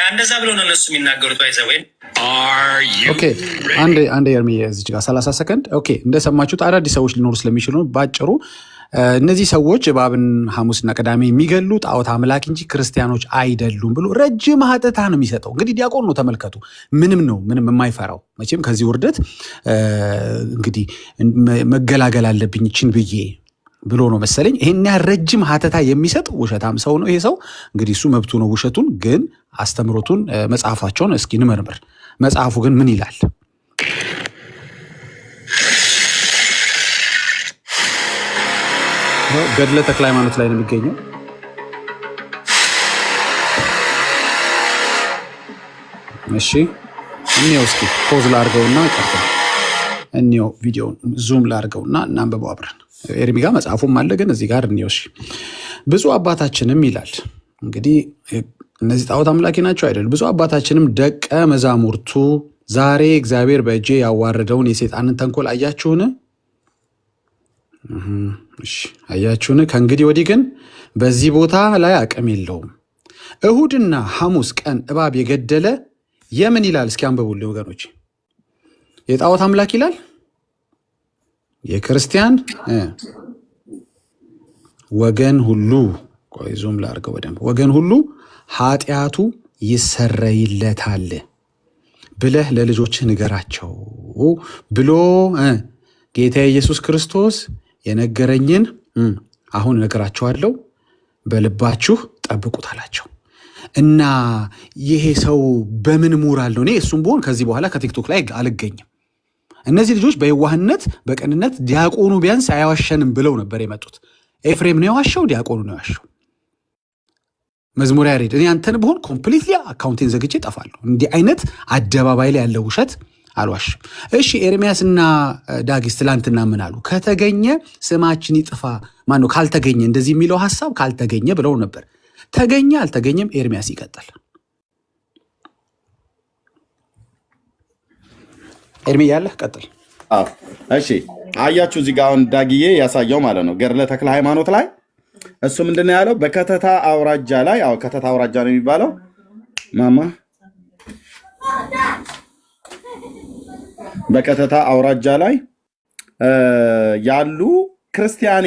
እንደዛ ብሎ ነው እነሱ የሚናገሩት። ባይዘ ወይ አንድ ኤርሚ እዚች ጋር 30 ሰከንድ። ኦኬ እንደሰማችሁት አዳዲስ ሰዎች ሊኖሩ ስለሚችሉ ባጭሩ እነዚህ ሰዎች እባብን ሐሙስና ቅዳሜ የሚገሉ ጣዖት አምላክ እንጂ ክርስቲያኖች አይደሉም ብሎ ረጅም ሀተታ ነው የሚሰጠው። እንግዲህ ዲያቆን ነው ተመልከቱ። ምንም የማይፈራው መቼም ከዚህ ውርደት እንግዲህ መገላገል አለብኝ ችን ብዬ ብሎ ነው መሰለኝ ይሄን ያህል ረጅም ሀተታ የሚሰጥ ውሸታም ሰው ነው ይሄ ሰው። እንግዲህ እሱ መብቱ ነው ውሸቱን፣ ግን አስተምሮቱን መጽሐፋቸውን እስኪ እንመርምር። መጽሐፉ ግን ምን ይላል? ገድለ ተክለ ሃይማኖት ላይ ነው የሚገኘው። እሺ እኔው እስኪ ፖዝ ላድርገውና ቀርታ እኔው ቪዲዮውን ዙም ላድርገውና እናንብበው አብረን። ኤርሚ ጋር መጽሐፉም አለ፣ ግን እዚህ ጋር እኔው። እሺ ብፁዕ አባታችንም ይላል እንግዲህ እነዚህ ጣዖት አምላኪ ናቸው አይደል? ብፁዕ አባታችንም ደቀ መዛሙርቱ ዛሬ እግዚአብሔር በእጄ ያዋረደውን የሰይጣንን ተንኮል አያችሁን? አያችሁን? ከእንግዲህ ወዲህ ግን በዚህ ቦታ ላይ አቅም የለውም። እሁድና ሐሙስ ቀን እባብ የገደለ የምን ይላል? እስኪ አንብቡልኝ ወገኖች። የጣዖት አምላክ ይላል? የክርስቲያን ወገን ሁሉ ቆይ ዙም ላድርገው በደንብ። ወገን ሁሉ ኃጢአቱ ይሰረይለታል ብለህ ለልጆችህ ንገራቸው ብሎ ጌታ ኢየሱስ ክርስቶስ የነገረኝን አሁን እነግራችኋለሁ፣ በልባችሁ ጠብቁት አላቸው። እና ይሄ ሰው በምን ሞራል ነው? እኔ እሱም ቢሆን ከዚህ በኋላ ከቲክቶክ ላይ አልገኝም። እነዚህ ልጆች በየዋህነት በቅንነት ዲያቆኑ ቢያንስ አያዋሸንም ብለው ነበር የመጡት። ኤፍሬም ነው የዋሸው፣ ዲያቆኑ ነው የዋሸው። መዝሙር ያሬድ እኔ አንተን ብሆን ኮምፕሊትሊ አካውንቴን ዘግቼ ጠፋለሁ። እንዲህ አይነት አደባባይ ላይ ያለው ውሸት አልዋሽም። እሺ ኤርሚያስና ዳጊስ ትላንትና ምን አሉ? ከተገኘ ስማችን ይጥፋ፣ ማነው ካልተገኘ እንደዚህ የሚለው ሀሳብ ካልተገኘ ብለው ነበር። ተገኘ አልተገኘም፣ ኤርሚያስ ይቀጥል። ኤርሚ ያለህ ቀጥል። እሺ አያችሁ እዚህ ጋር አሁን ዳጊዬ ያሳየው ማለት ነው ገድለ ተክለ ሃይማኖት ላይ እሱ ምንድነው ያለው? በከተታ አውራጃ ላይ ከተታ አውራጃ ነው የሚባለው በከተታ አውራጃ ላይ ያሉ ክርስቲያን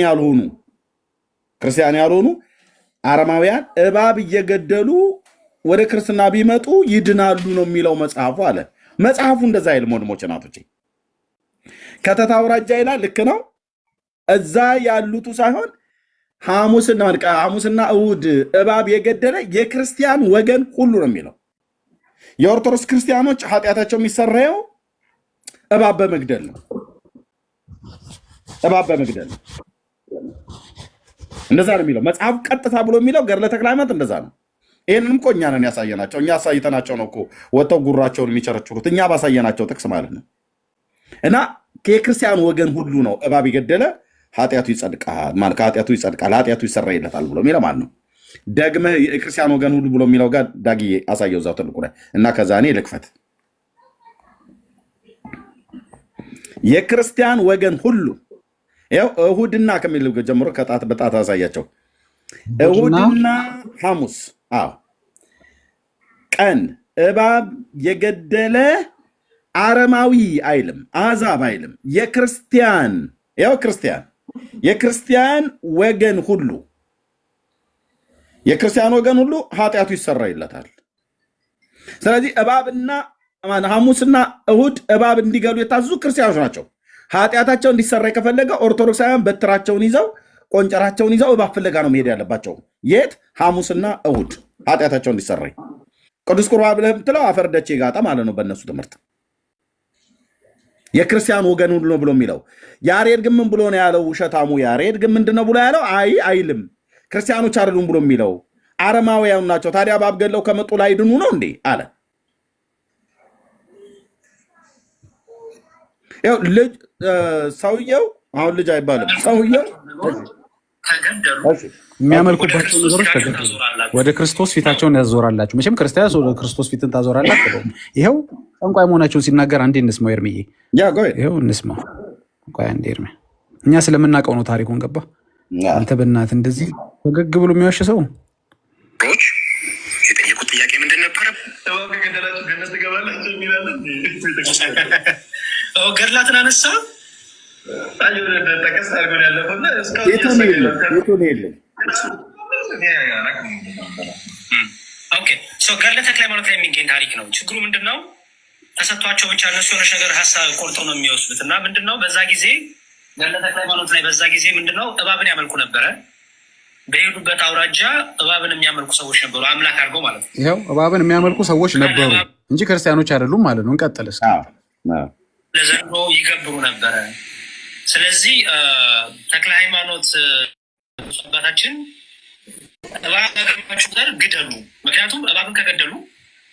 ያልሆኑ አረማውያን እባብ እየገደሉ ወደ ክርስትና ቢመጡ ይድናሉ ነው የሚለው መጽሐፉ አለ። መጽሐፉ እንደዛ አይልም ወንድሞች እናቶቼ። ከተታ አውራጃ ይላል፣ ልክ ነው። እዛ ያሉቱ ሳይሆን ሐሙስና እሑድ እባብ የገደለ የክርስቲያን ወገን ሁሉ ነው የሚለው። የኦርቶዶክስ ክርስቲያኖች ኃጢአታቸው የሚሰራየው እባብ በመግደል ነው። እንደዛ ነው የሚለው መጽሐፍ ቀጥታ ብሎ የሚለው ገድለ ተክለ ሃይማኖት እንደዛ ነው። ይህንንም እኮ እኛ ነን ያሳየናቸው። እኛ አሳይተናቸው ነው እኮ ወጥተው ጉራቸውን የሚቸረችሩት፣ እኛ ባሳየናቸው ጥቅስ ማለት ነው። እና የክርስቲያን ወገን ሁሉ ነው እባብ የገደለ ኃጢአቱ ይጸድቃል፣ ኃጢአቱ ይሰረይለታል ብሎ የሚለው ማለት ነው። ደግመህ የክርስቲያን ወገን ሁሉ ብሎ የሚለው ጋር ዳግዬ አሳየው እዛው ትልቁ ላይ እና ከዛ እኔ ልክፈት። የክርስቲያን ወገን ሁሉ ያው እሁድና ከሚል ጀምሮ ከጣት በጣት አሳያቸው። እሁድና ሐሙስ ቀን እባብ የገደለ አረማዊ አይልም፣ አሕዛብ አይልም። የክርስቲያን ወገን ሁሉ ኃጢአቱ ይሰረይለታል። ስለዚህ እባብና ሐሙስና እሁድ እባብ እንዲገሉ የታዘዙ ክርስቲያኖች ናቸው። ኃጢአታቸው እንዲሰረይ ከፈለገ ኦርቶዶክሳውያን በትራቸውን ይዘው ቆንጨራቸውን ይዘው እባብ ፍለጋ ነው መሄድ ያለባቸው። የት? ሐሙስና እሁድ ኃጢአታቸው እንዲሰረይ። ቅዱስ ቁርባን ብለህ የምትለው አፈርደቼ ጋጣ ማለት ነው በእነሱ ትምህርት። የክርስቲያን ወገን ሁሉ ነው ብሎ የሚለው ያሬድ ግን ምን ብሎ ነው ያለው? ውሸታሙ ያሬድ ግን ምንድን ነው ብሎ ያለው? አይልም ክርስቲያኖች አይደሉም ብሎ የሚለው አረማውያን ናቸው። ታዲያ እባብ ገድለው ከመጡ ላይ ድኑ ነው እንዴ አለ። ሰውየው አሁን ልጅ አይባልም። ሰውየው የሚያመልኩባቸው ነገሮች ተገደሉ። ወደ ክርስቶስ ፊታቸውን ያዞራላችሁ። መቼም ክርስቲያን ወደ ክርስቶስ ፊትን ታዞራላችሁ። ይኸው ጠንቋይ መሆናቸውን ሲናገር አንዴ እንስማው። ኤርሚዬ ይኸው እንስማው። ቆይ አንዴ ኤርሚ፣ እኛ ስለምናውቀው ነው ታሪኩን። ገባ አንተ በእናትህ እንደዚህ ፈገግ ብሎ የሚዋሽ ሰው የጠየቁት ጥያቄ ምንድን ነበረ? ገድላትን አነሳ። ገድለ ተክለ ሃይማኖት ላይ የሚገኝ ታሪክ ነው። ችግሩ ምንድን ነው? ተሰጥቷቸው ብቻ እነሱ የሆነች ነገር ሀሳብ ቆርጠው ነው የሚወስዱት። እና ምንድን ነው በዛ ጊዜ ገድለ ተክለ ሃይማኖት ላይ በዛ ጊዜ ምንድን ነው እባብን ያመልኩ ነበረ። በሄዱበት አውራጃ እባብን የሚያመልኩ ሰዎች ነበሩ፣ አምላክ አድርገው ማለት ነው። ይኸው እባብን የሚያመልኩ ሰዎች ነበሩ እንጂ ክርስቲያኖች አይደሉም ማለት ነው። እንቀጥል እስኪ። ለዘንዶ ይገብሩ ነበረ። ስለዚህ ተክለ ሃይማኖት አባታችን እባብ ያገባችሁ ጋር ግደሉ። ምክንያቱም እባብን ከገደሉ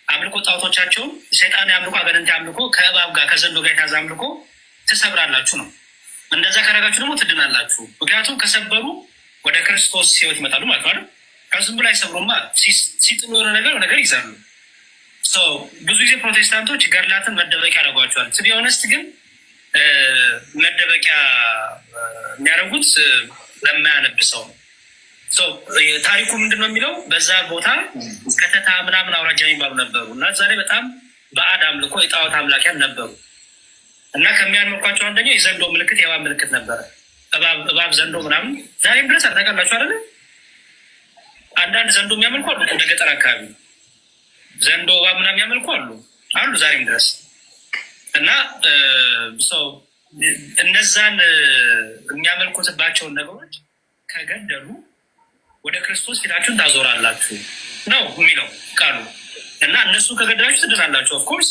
አምልኮ ጣዖቶቻቸውን ሰይጣን አምልኮ፣ አጋንንት አምልኮ ከእባብ ጋር ከዘንዶ ጋር የታዘ አምልኮ ትሰብራላችሁ ነው። እንደዛ ካረጋችሁ ደግሞ ትድናላችሁ። ምክንያቱም ከሰበሩ ወደ ክርስቶስ ሕይወት ይመጣሉ ማለት ነው። ከዝም ብሎ አይሰብሩማ። ሲጥሉ የሆነ ነገር ይዛሉ። ብዙ ጊዜ ፕሮቴስታንቶች ገድላትን መደበቂያ ያደርጓቸዋል። ቱ ቢ ኦነስት ግን መደበቂያ የሚያደርጉት ለማያነብ ሰው ነው። ታሪኩ ምንድን ነው የሚለው? በዛ ቦታ ከተታ ምናምን አውራጃ የሚባሉ ነበሩ እና እዛ ላይ በጣም በአድ አምልኮ የጣዖት አምላኪያን ነበሩ እና ከሚያመልኳቸው አንደኛው የዘንዶ ምልክት የእባብ ምልክት ነበረ። እባብ ዘንዶ ምናምን ዛሬም ድረስ አታውቃላችሁ አይደለ? አንዳንድ ዘንዶ የሚያመልኩ አሉ። እንደ ገጠር አካባቢ ዘንዶ እባብ ምናምን የሚያመልኩ አሉ ዛሬም ድረስ። እና ሰው እነዛን የሚያመልኩትባቸውን ነገሮች ከገደሉ ወደ ክርስቶስ ፊታችሁን ታዞራላችሁ ነው የሚለው ቃሉ። እና እነሱ ከገደላችሁ ትድናላችሁ። ኦፍኮርስ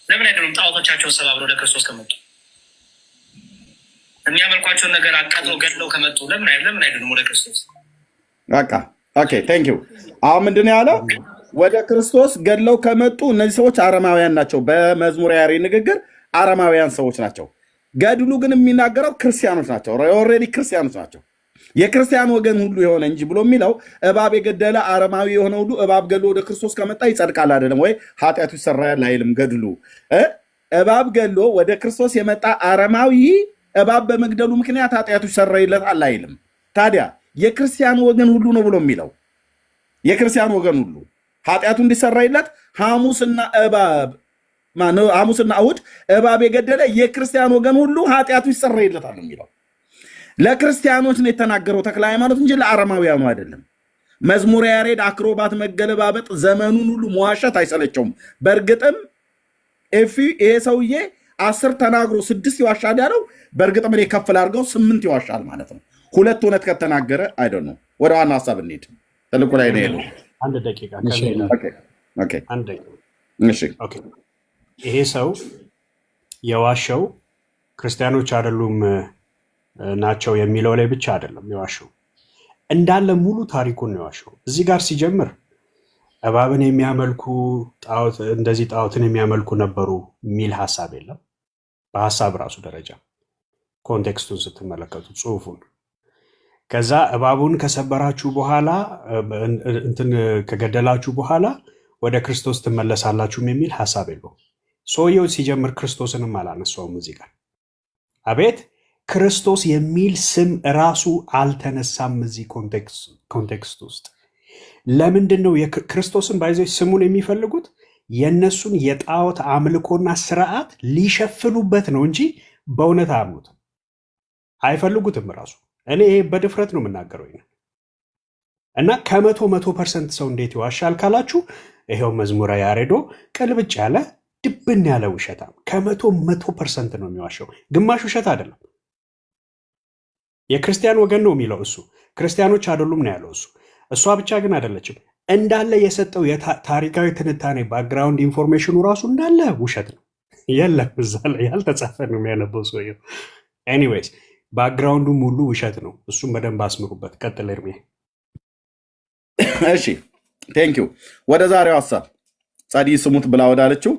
ለምን አይደሉም? ጣዖቶቻቸውን ሰባብረው ወደ ክርስቶስ ከመጡ የሚያመልኳቸውን ነገር አቃጥለው ገድለው ከመጡ ለምን አይደሉም ወደ ክርስቶስ? በቃ ኦኬ ቴንክ ዩ። አሁን ምንድን ነው ያለው? ወደ ክርስቶስ ገድለው ከመጡ እነዚህ ሰዎች አረማውያን ናቸው። በመዝሙረ ያሬድ ንግግር አረማውያን ሰዎች ናቸው። ገድሉ ግን የሚናገረው ክርስቲያኖች ናቸው። ኦልሬዲ ክርስቲያኖች ናቸው። የክርስቲያን ወገን ሁሉ የሆነ እንጂ ብሎ የሚለው እባብ የገደለ አረማዊ የሆነ ሁሉ እባብ ገድሎ ወደ ክርስቶስ ከመጣ ይጸድቃል አይደለም ወይ? ኃጢአቱ ይሰራል አይልም ገድሉ። እባብ ገድሎ ወደ ክርስቶስ የመጣ አረማዊ እባብ በመግደሉ ምክንያት ኃጢአቱ ይሰራይለታል አይልም። ታዲያ የክርስቲያን ወገን ሁሉ ነው ብሎ የሚለው የክርስቲያን ወገን ሁሉ ኃጢአቱ እንዲሰራይለት ሐሙስና እሑድ እባብ የገደለ የክርስቲያን ወገን ሁሉ ኃጢአቱ ይሰራይለታል የሚለው ለክርስቲያኖች ነው የተናገረው ተክለ ሃይማኖት እንጂ ለአረማውያኑ አይደለም። መዝሙረ ያሬድ አክሮባት መገለባበጥ ዘመኑን ሁሉ መዋሸት አይሰለቸውም። በእርግጥም ይሄ ሰውዬ 10 ተናግሮ 6 ይዋሻል ያለው በእርግጥም እኔ ከፍል አድርገው 8 ይዋሻል ማለት ነው። 2 እውነት ከተናገረ አይደል ነው። ወደ ዋና ሀሳብ እንሂድ። ተልኮ ላይ ነው ያለው። አንድ ደቂቃ ይሄ ሰው የዋሸው ክርስቲያኖች አይደሉም ናቸው የሚለው ላይ ብቻ አይደለም የዋሸው፣ እንዳለ ሙሉ ታሪኩን ነው የዋሸው። እዚህ ጋር ሲጀምር እባብን የሚያመልኩ እንደዚህ ጣዖትን የሚያመልኩ ነበሩ የሚል ሀሳብ የለም። በሀሳብ ራሱ ደረጃ ኮንቴክስቱን ስትመለከቱት ጽሁፉን ከዛ እባቡን ከሰበራችሁ በኋላ ከገደላችሁ በኋላ ወደ ክርስቶስ ትመለሳላችሁም የሚል ሀሳብ የለውም። ሰውየው ሲጀምር ክርስቶስንም አላነሳውም እዚህ ጋር። አቤት ክርስቶስ የሚል ስም ራሱ አልተነሳም እዚህ ኮንቴክስት ውስጥ። ለምንድን ነው ክርስቶስን ባይዘው ስሙን የሚፈልጉት? የእነሱን የጣዖት አምልኮና ስርዓት ሊሸፍኑበት ነው እንጂ በእውነት አያምኑትም፣ አይፈልጉትም ራሱ። እኔ ይሄ በድፍረት ነው የምናገረው። እና ከ100% ሰው እንዴት ይዋሻል ካላችሁ ይሄው መዝሙረ ያሬዶ ቅልብጭ ያለ ድብን ያለ ውሸታም ከ100% ነው የሚዋሸው። ግማሽ ውሸት አይደለም። የክርስቲያን ወገን ነው የሚለው እሱ፣ ክርስቲያኖች አይደሉም ነው ያለው እሱ። እሷ ብቻ ግን አይደለችም። እንዳለ የሰጠው ታሪካዊ ትንታኔ ባክግራውንድ ኢንፎርሜሽኑ ራሱ እንዳለ ውሸት ነው። የለም እዛ ላይ ያልተጻፈ ነው የሚያነበው ሰውየው። ኤኒዌይስ ባክግራውንዱም ሁሉ ውሸት ነው። እሱም በደንብ አስምሩበት። ቀጥል እርሜ። እሺ ቴንክ ዩ። ወደ ዛሬው ሀሳብ ጸዲ ስሙት ብላ ወዳለችው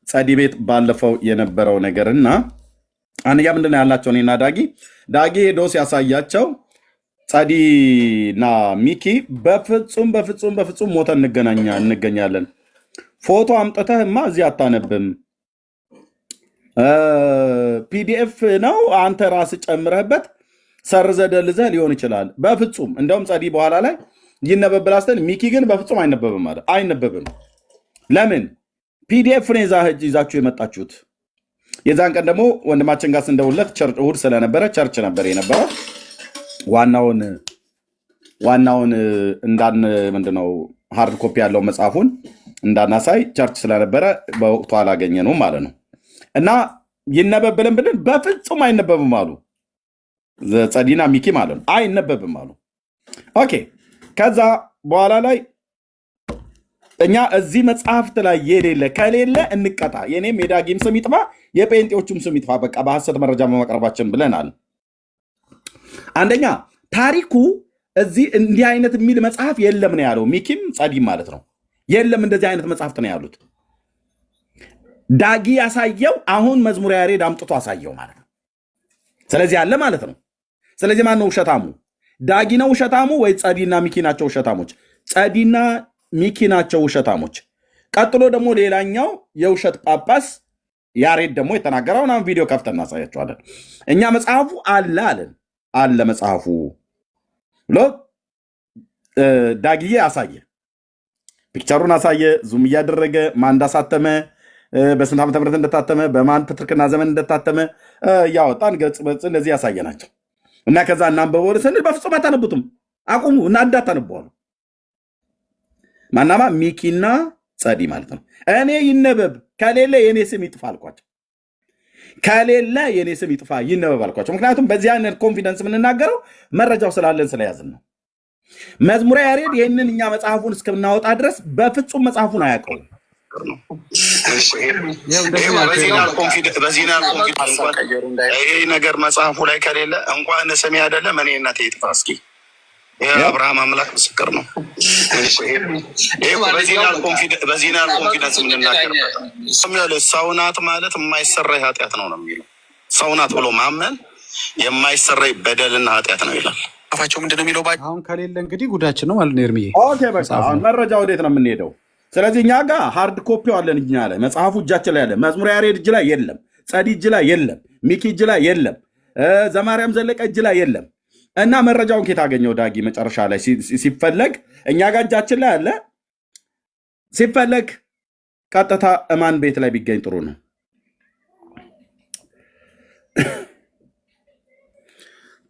ጸዲ ቤት ባለፈው የነበረው ነገር እና አንያ ምንድነው ያላቸው እኔና ዳጊ ሄዶ ሲያሳያቸው ጸዲና ሚኪ በፍጹም ሞተን እንገኛለን። ፎቶ አምጥተህማ እዚህ አታነብም፣ ፒዲኤፍ ነው አንተ ራስህ ጨምረህበት ሰርዘህ ደልዘህ ሊሆን ይችላል። በፍጹም እንደውም ጸዲ በኋላ ላይ ይነበብላ ስትል ሚኪ ግን በፍጹም አይነበብም ማለት አይነበብም። ለምን ፒዲኤፍ ነው ይዛችሁ የመጣችሁት? የዛን ቀን ደግሞ ወንድማችን ጋር ስንደውለት እሑድ ስለነበረ ቸርች ነበር የነበረው። ዋናውን እንዳን ምንድነው ሃርድ ኮፒ ያለው መጽሐፉን እንዳናሳይ ቸርች ስለነበረ በወቅቱ አላገኘነውም ማለት ነው። እና ይነበብልን ብለን በፍጹም አይነበብም አሉ ጸዲና ሚኪ ማለት ነው። አይነበብም አሉ። ኦኬ ከዛ በኋላ ላይ እኛ እዚህ መጽሐፍት ላይ ከሌለ እንቀጣ፣ የኔም የዳጊም ስም ይጥፋ፣ የጴንጤዎቹም ስም ይጥፋ፣ በቃ በሐሰት መረጃ በመቅረባችን ብለናል። አንደኛ ታሪኩ እዚህ እንዲህ አይነት የሚል መጽሐፍ የለም ነው ያለው ሚኪም ጸዲም ማለት ነው። የለም እንደዚህ አይነት መጽሐፍት ነው ያሉት። ዳጊ ያሳየው አሁን መዝሙረ ያሬድ አምጥቶ አሳየው ማለት ነው። ስለዚህ አለ ማለት ነው። ስለዚህ ማን ነው ውሸታሙ? ዳጊ ነው ውሸታሙ ወይ ጸዲና ሚኪ ናቸው ውሸታሞች? ጸዲና ሚኪ ናቸው ውሸታሞች። ቀጥሎ ደግሞ ሌላኛው የውሸት ጳጳስ ያሬድ ደግሞ የተናገረውን አሁን ቪዲዮ ከፍተን እናሳያቸዋለን። እኛ መጽሐፉ አለ መጽሐፉ ብሎ ዳጊዬ አሳየ፣ ፒክቸሩን አሳየ፣ ዙም እያደረገ ማን እንዳሳተመ፣ በስንት ዓመተ ምህረት እንደታተመ፣ በማን ፕትርክና ዘመን እንደታተመ እያወጣን ገጽ እንደዚህ ያሳየ ናቸው። እና ከዛ እናንበበው ስንል በፍጹም አታነቡትም፣ አቁሙ እና እንዳታነቧሉ። ማናማ ሚኪና ጸዲ ማለት ነው። እኔ ይነበብ ከሌለ የእኔ ስም ይጥፋ አልኳቸው። ከሌለ የኔ ስም ይጥፋ ይነበብ አልኳቸው። ምክንያቱም በዚህ አይነት ኮንፊደንስ የምንናገረው መረጃው ስላለን ስለያዝን ነው። መዝሙረ ያሬድ ይህንን እኛ መጽሐፉን እስክናወጣ ድረስ በፍጹም መጽሐፉን አያውቀውም። ይህ ነገር መጽሐፉ ላይ ከሌለ እንኳን ስሜ አይደለም እኔ እናቴ ይጥፋ እስኪ የአብርሃም አምላክ ምስክር ነው። በዚህ ናል ኮንፊደንስ የምንናገርበት ሰው ናት ማለት የማይሰራ ኃጢአት ነው ነው የሚለው። ሰው ናት ብሎ ማመን የማይሰራ በደልና ኃጢአት ነው ይላል። ፋቸው ምንድን ነው የሚለው? አሁን ከሌለ እንግዲህ ጉዳችን ነው ማለት ነው። ኤርሚዬ ኦኬ፣ በቃ አሁን መረጃ ወዴት ነው የምንሄደው? ስለዚህ እኛ ጋር ሃርድ ኮፒ አለን። እኛ ላይ መጽሐፉ እጃችን ላይ ያለ መዝሙረ ያሬድ እጅ ላይ የለም፣ ጸዲ እጅ ላይ የለም፣ ሚኪ እጅ ላይ የለም፣ ዘማርያም ዘለቀ እጅ ላይ የለም። እና መረጃውን ኬት አገኘው ዳጊ? መጨረሻ ላይ ሲፈለግ እኛ ጋር እጃችን ላይ አለ። ሲፈለግ ቀጥታ እማን ቤት ላይ ቢገኝ ጥሩ ነው?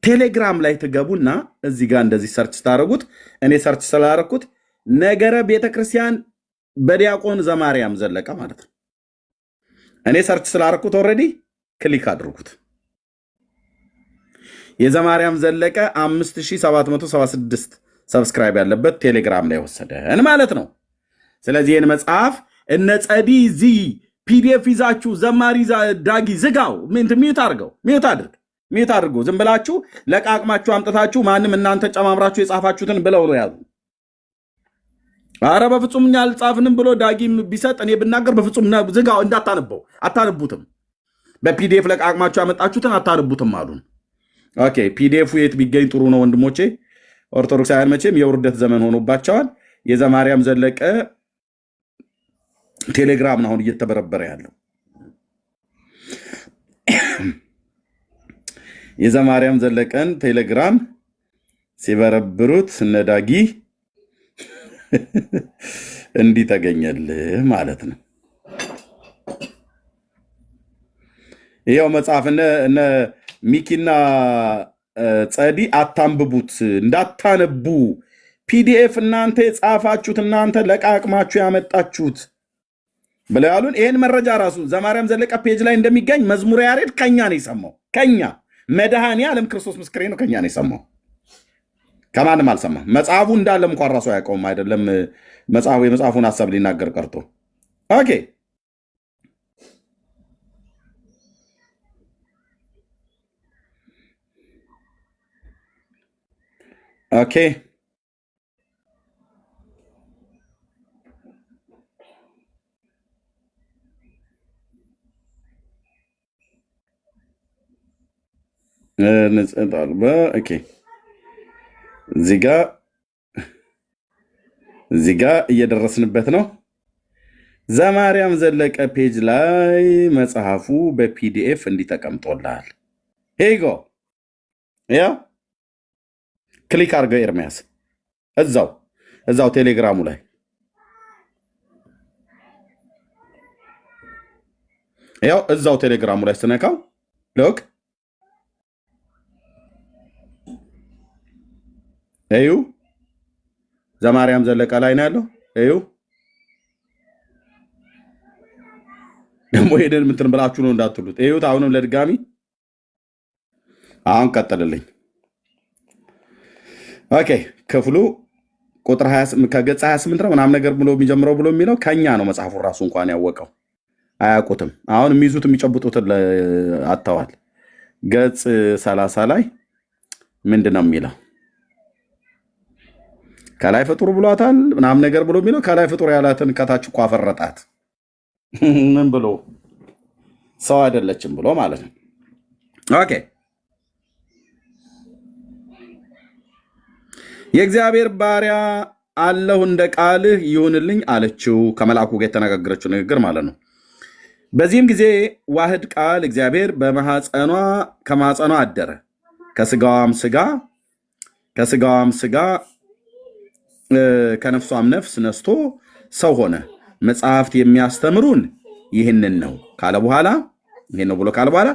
ቴሌግራም ላይ ትገቡና እዚህ ጋር እንደዚህ ሰርች ስታደረጉት፣ እኔ ሰርች ስላደረኩት ነገረ ቤተክርስቲያን በዲያቆን ዘማርያም ዘለቀ ማለት ነው። እኔ ሰርች ስላደረኩት ኦልሬዲ ክሊክ አድርጉት። የዘማርያም ዘለቀ 5776 ሰብስክራይብ ያለበት ቴሌግራም ላይ ወሰደን ማለት ነው። ስለዚህ ይህን መጽሐፍ እነ ጸዲ እዚህ ፒዲኤፍ ይዛችሁ ዘማሪ ዳጊ ዝጋው፣ ሚዩት አድርገው፣ ሚዩት አድርጎ ዝም ብላችሁ ለቃቅማችሁ አምጥታችሁ ማንም እናንተ ጨማምራችሁ የጻፋችሁትን ብለው ነው ያሉ። አረ በፍጹም እኛ አልጻፍንም ብሎ ዳጊም ቢሰጥ እኔ ብናገር በፍጹም ዝጋው፣ እንዳታነበው፣ አታነቡትም። በፒዲኤፍ ለቃቅማችሁ ያመጣችሁትን አታነቡትም አሉን። ኦኬ፣ ፒዲኤፉ የት ቢገኝ ጥሩ ነው ወንድሞቼ? ኦርቶዶክሳውያን መቼም የውርደት ዘመን ሆኖባቸዋል። የዘማርያም ዘለቀ ቴሌግራም ነው አሁን እየተበረበረ ያለው። የዘማርያም ዘለቀን ቴሌግራም ሲበረብሩት እነዳጊ እንዲህ ተገኘልህ ማለት ነው። ይኸው መጽሐፍ እነ ሚኪና ጸዲ አታንብቡት፣ እንዳታነቡ። ፒዲኤፍ እናንተ የጻፋችሁት እናንተ ለቃቅማችሁ ያመጣችሁት ብለው ያሉን። ይህን መረጃ ራሱ ዘማርያም ዘለቀ ፔጅ ላይ እንደሚገኝ መዝሙረ ያሬድ ከኛ ነው የሰማው። ከኛ መድኃኔ ዓለም ክርስቶስ ምስክሬ ነው። ከኛ ነው የሰማው፣ ከማንም አልሰማም። መጽሐፉ እንዳለም እንኳን ራሱ አያውቀውም። አይደለም የመጽሐፉን ሀሳብ ሊናገር ቀርቶ። ኦኬ ኦኬ እዚህ ጋ እየደረስንበት ነው። ዘማርያም ዘለቀ ፔጅ ላይ መጽሐፉ በፒዲኤፍ እንዲህ ተቀምጦልሃል። ሄጎ ያው ክሊክ አድርገው ኤርሚያስ፣ እዛው ቴሌግራሙ ላይ ያው እዛው ቴሌግራሙ ላይ ስነካው ሎክ እዩ ዘማርያም ዘለቀ ላይ ነው ያለው። እዩ ደግሞ ሄደን ምንትን ብላችሁ ነው እንዳትሉት። እዩት። አሁንም ለድጋሚ አሁን ቀጥልልኝ። ኦኬ ክፍሉ ቁጥር 28 ከገጽ 28 ነው ምናምን ነገር ብሎ የሚጀምረው ብሎ የሚለው ከኛ ነው። መጽሐፉ ራሱ እንኳን ያወቀው አያውቁትም። አሁን የሚይዙት የሚጨብጡትን አጥተዋል። ገጽ 30 ላይ ምንድን ነው የሚለው? ከላይ ፍጡር ብሏታል ምናምን ነገር ብሎ የሚለው ከላይ ፍጡር ያላትን ከታች እኮ አፈረጣት። ምን ብሎ ሰው አይደለችም ብሎ ማለት ነው። ኦኬ የእግዚአብሔር ባሪያ አለሁ እንደ ቃልህ ይሁንልኝ አለችው። ከመልአኩ ጋር የተነጋገረችው ንግግር ማለት ነው። በዚህም ጊዜ ዋህድ ቃል እግዚአብሔር ከማኅፀኗ አደረ፣ ከስጋዋም ስጋ ከነፍሷም ነፍስ ነስቶ ሰው ሆነ። መጽሐፍት የሚያስተምሩን ይህንን ነው ካለ በኋላ ይህን ነው ብሎ ካለ በኋላ